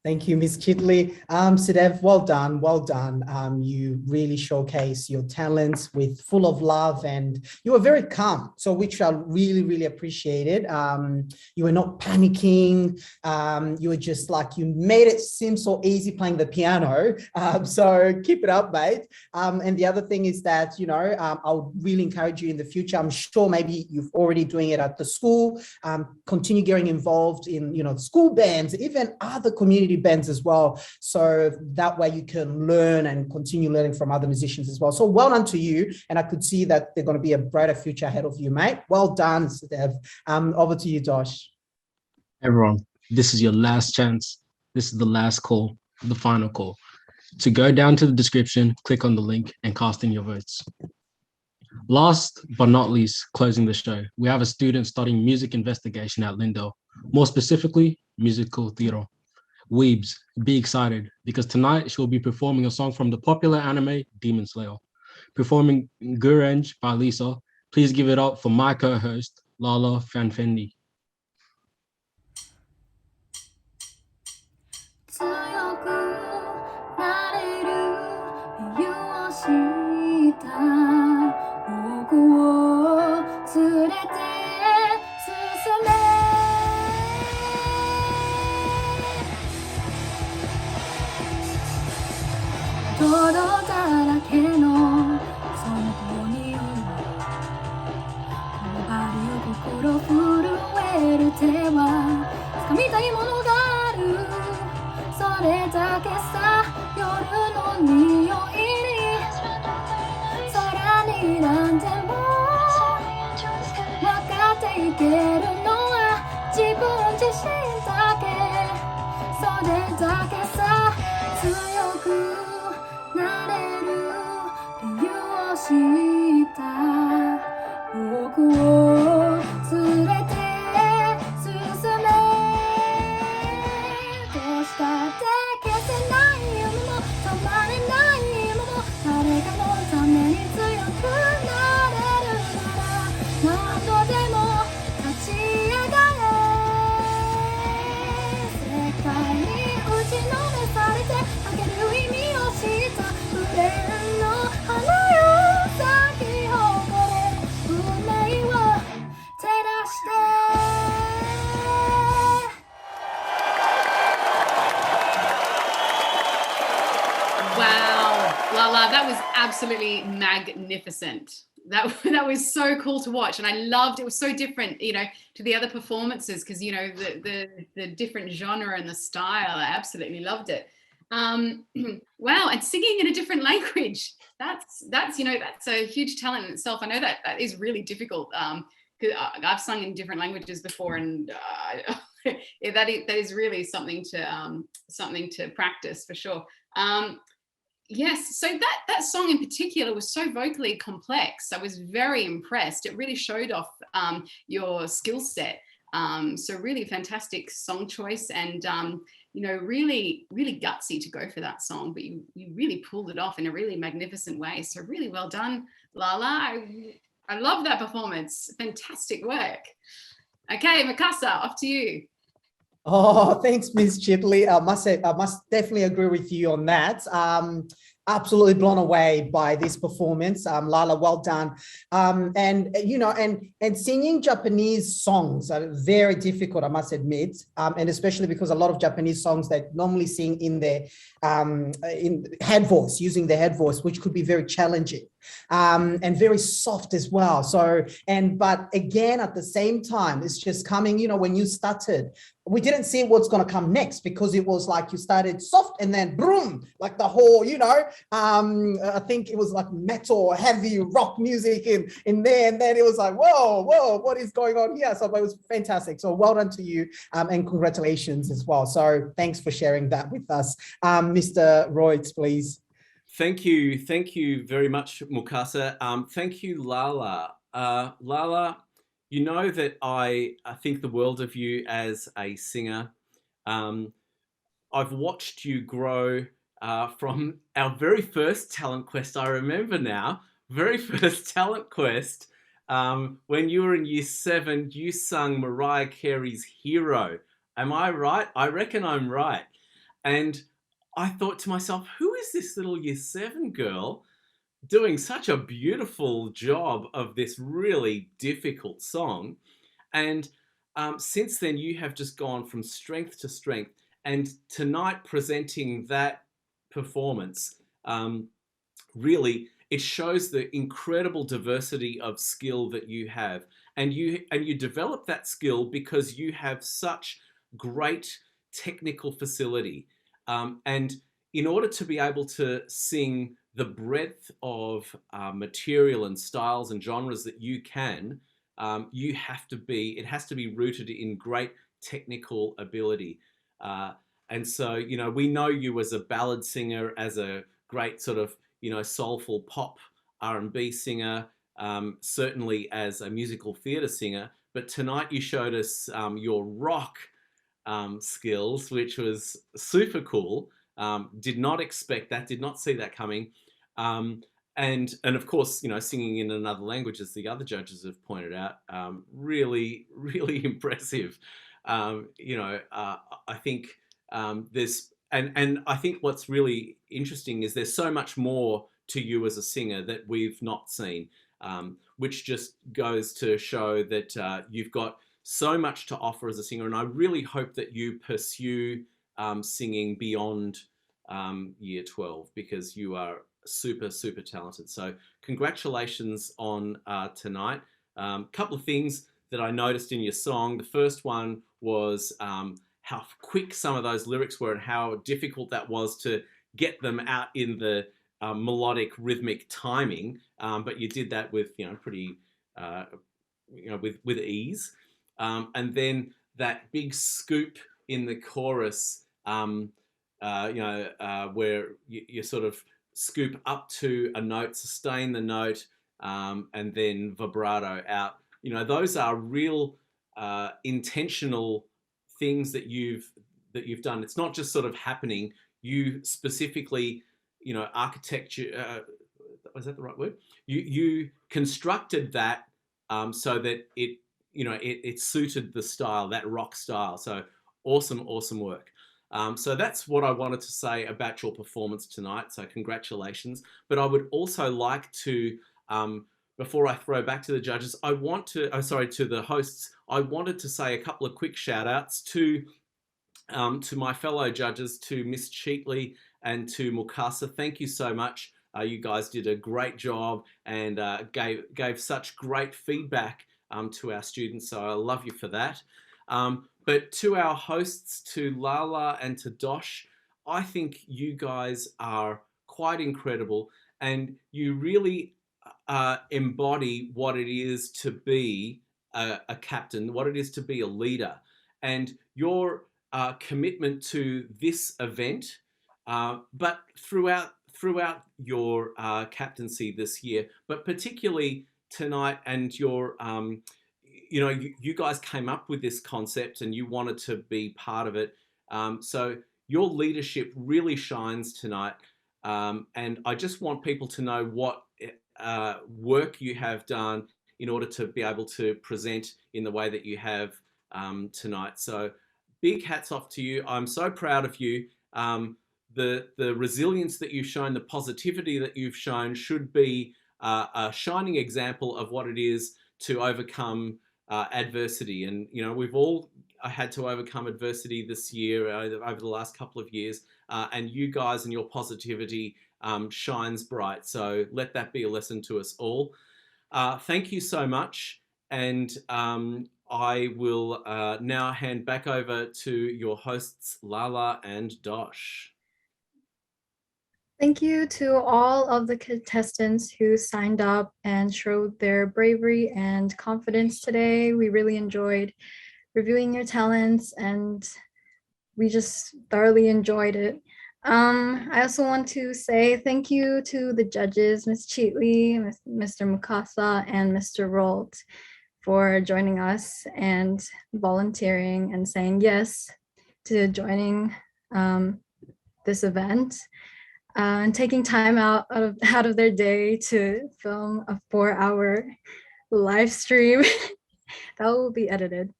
Thank you, Ms. Chitley. Siddhev, well done, well done. You really showcase your talents with full of love, and you were very calm, so which I really, really appreciated. You were not panicking. You were just like, you made it seem so easy playing the piano. So keep it up, mate. And the other thing is that, you know, I would really encourage you in the future. I'm sure maybe you've already doing it at the school. Continue getting involved in, you know, school bands, even other community bands as well, so that way you can learn and continue learning from other musicians as well. So well done to you, and I could see that they're going to be a brighter future ahead of you, mate. Well done, Siddhev. Over to you, Josh. Everyone, this is your last chance. This is the last call, the final call. To go down to the description, click on the link and cast in your votes. Last but not least, closing the show, we have a student studying music investigation at Lyndale, more specifically, musical theatre. Weebs, be excited, because tonight she'll be performing a song from the popular anime Demon Slayer. Performing Gurenge by Lisa. Please give it up for my co-host, Lala Fanfendi. Lala, that was absolutely magnificent. That was so cool to watch, and I loved it. Was so different, you know, to the other performances, because, you know, the different genre and the style. I absolutely loved it. Wow, and singing in a different language. That's you know, that's a huge talent in itself. I know that is really difficult. Because I've sung in different languages before, and yeah, that is really something to practice for sure. Yes, so that song in particular was so vocally complex. I was very impressed. It really showed off your skill set. So really fantastic song choice, and you know, really, really gutsy to go for that song, but you really pulled it off in a really magnificent way. So really well done, Lala. I love that performance. Fantastic work. Okay, Mikasa, off to you. Oh, thanks, Miss Chitley. I must definitely agree with you on that. Absolutely blown away by this performance. Lala, well done. And you know, and singing Japanese songs are very difficult, I must admit. And especially because a lot of Japanese songs that normally sing in their in head voice, using the head voice, which could be very challenging. And very soft as well. So, but again, at the same time, it's just coming, you know, when you started, we didn't see what's going to come next because it was like you started soft and then boom, like the whole, you know, I think it was like metal, heavy rock music in there. And then it was like, whoa, what is going on here? So it was fantastic. So well done to you and congratulations as well. So thanks for sharing that with us. Mr. Royds, please. Thank you very much, Mukasa. Thank you, Lala. Lala, you know that I think the world of you as a singer. I've watched you grow from our very first talent quest. I remember now, very first talent quest. When you were in year 7, you sung Mariah Carey's Hero. Am I right? I reckon I'm right. And I thought to myself, who is this little year 7 girl doing such a beautiful job of this really difficult song? And since then, you have just gone from strength to strength. And tonight, presenting that performance, really, it shows the incredible diversity of skill that you have. And you develop that skill because you have such great technical facility. And in order to be able to sing the breadth of material and styles and genres that you can, it has to be rooted in great technical ability. And so, you know, we know you as a ballad singer, as a great sort of, you know, soulful pop R&B singer, certainly as a musical theatre singer. But tonight you showed us your rock skills, which was super cool. Did not expect that, did not see that coming. And of course, you know, singing in another language, as the other judges have pointed out, really, really impressive. You know, I think there's, and I think what's really interesting is there's so much more to you as a singer that we've not seen, which just goes to show that you've got so much to offer as a singer. And I really hope that you pursue singing beyond year 12, because you are super, super talented. So congratulations on tonight. Couple of things that I noticed in your song. The first one was how quick some of those lyrics were and how difficult that was to get them out in the melodic, rhythmic timing. But you did that with, you know, pretty, you know, with ease. And then that big scoop in the chorus, you know, where you sort of scoop up to a note, sustain the note, and then vibrato out. You know, those are real intentional things that you've done. It's not just sort of happening. You specifically, you know, architecture. Was that the right word? You constructed that so that it, you know, it suited the style, that rock style. So awesome work. So that's what I wanted to say about your performance tonight. So congratulations. But I would also like to, before I throw back to the judges, to the hosts, I wanted to say a couple of quick shout outs to my fellow judges, to Miss Cheatley and to Mukasa. Thank you so much. You guys did a great job and gave such great feedback to our students. So I love you for that. But to our hosts, to Lala and to Dosh, I think you guys are quite incredible, and you really embody what it is to be a captain, what it is to be a leader, and your commitment to this event, but throughout your captaincy this year, but particularly tonight, and your you know, you guys came up with this concept and you wanted to be part of it. So your leadership really shines tonight. And I just want people to know what work you have done in order to be able to present in the way that you have tonight. So big hats off to you. I'm so proud of you. The resilience that you've shown, the positivity that you've shown should be a shining example of what it is to overcome adversity. And, you know, we've all had to overcome adversity this year, over the last couple of years, and you guys and your positivity shines bright. So let that be a lesson to us all. Thank you so much. And I will now hand back over to your hosts, Lala and Dosh. Thank you to all of the contestants who signed up and showed their bravery and confidence today. We really enjoyed reviewing your talents and we just thoroughly enjoyed it. I also want to say thank you to the judges, Ms. Cheatley, Mr. Mukasa, and Mr. Rolt for joining us and volunteering and saying yes to joining this event. And taking time out of their day to film a 4-hour live stream that will be edited.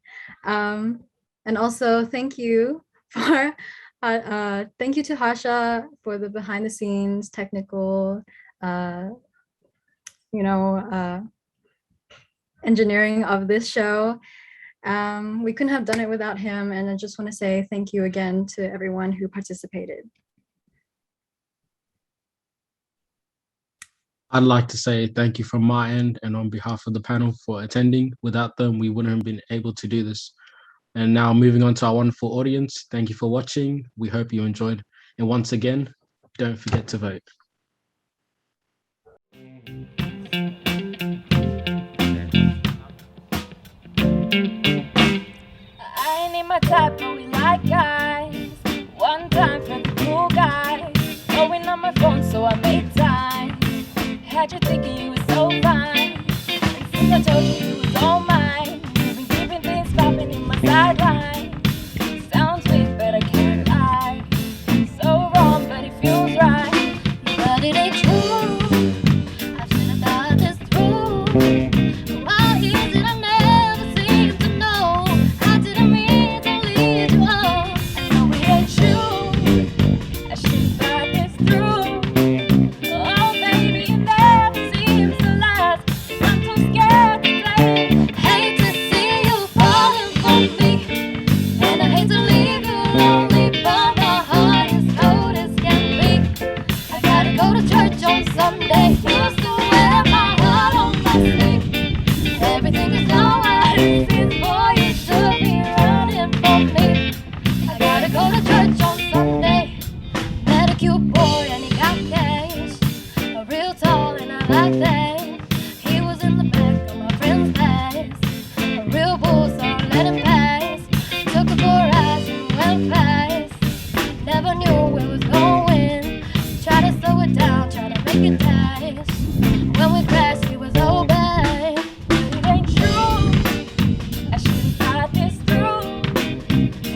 And also thank you to Hasha for the behind the scenes technical, engineering of this show. We couldn't have done it without him, and I just want to say thank you again to everyone who participated. I'd like to say thank you from my end and on behalf of the panel for attending. Without them, we wouldn't have been able to do this. And now moving on to our wonderful audience, thank you for watching. We hope you enjoyed. And once again, don't forget to vote. I ain't in my type, but we like guys. One time for the cool guys. Going on my phone, so I made time. Had you thinking you were so fine. And since I told you you was all mine, you've been keeping things popping in my sideline. Sounds weak, but I can't lie. So wrong, but it feels right. But it ain't true. I should have thought this through. Why is it I never seem to know? I didn't mean to lead you on. I know it ain't true. I should have thought this through. Oh baby, you never seems to last. I'm too scared to play. Hate to see you falling for me, and I hate to leave you lonely, but my heart is cold as can be. I gotta go to church on Sunday. Used to wear my heart on my sleeve. Everything is not what it seems, boy, you should be running from me. I gotta go to church on Sunday. Met a cute boy and he got cash, a real tall and I like that. He was in the back of my friend's class, a real bull, so I let him pass. Took her for a ride and went fast. Never knew where it was going. Try to slow it down, try to make it dash. When we crashed, he was so bad. It ain't true. I should have thought this through.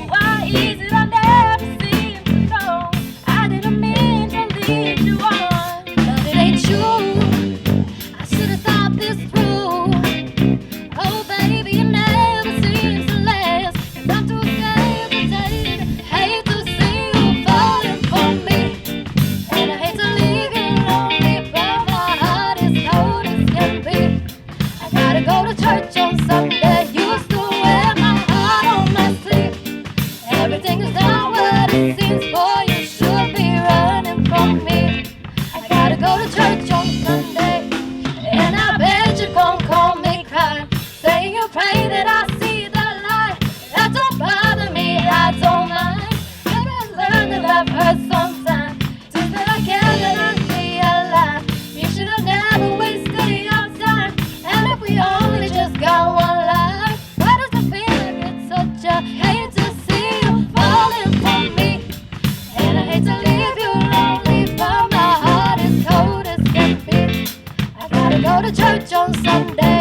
Why is it I never seem to know? I didn't mean to lead you on, but it ain't true. I should have thought this through. Oh baby, you never seem to last. 'Cause I'm too scared to take it. Hate to see you falling for me, and I hate to leave you lonely, but my heart is cold as can be. I gotta go to church on Sunday. Used to wear my heart on my sleeve. Everything is not what it seems, boy, you should be running from me. I gotta go to church on Sunday, and I bet you gon' call me cry, saying you pray that I see the light. That don't bother me, I don't mind. I gotta learn to love her sometime. Just that I can't let her realize you should have never wasted your time. And if we only just got one life, why does it feel like it's such a hate to see you falling for me? And I hate to leave you lonely, but my heart is cold as can be. I gotta go to church on Sunday.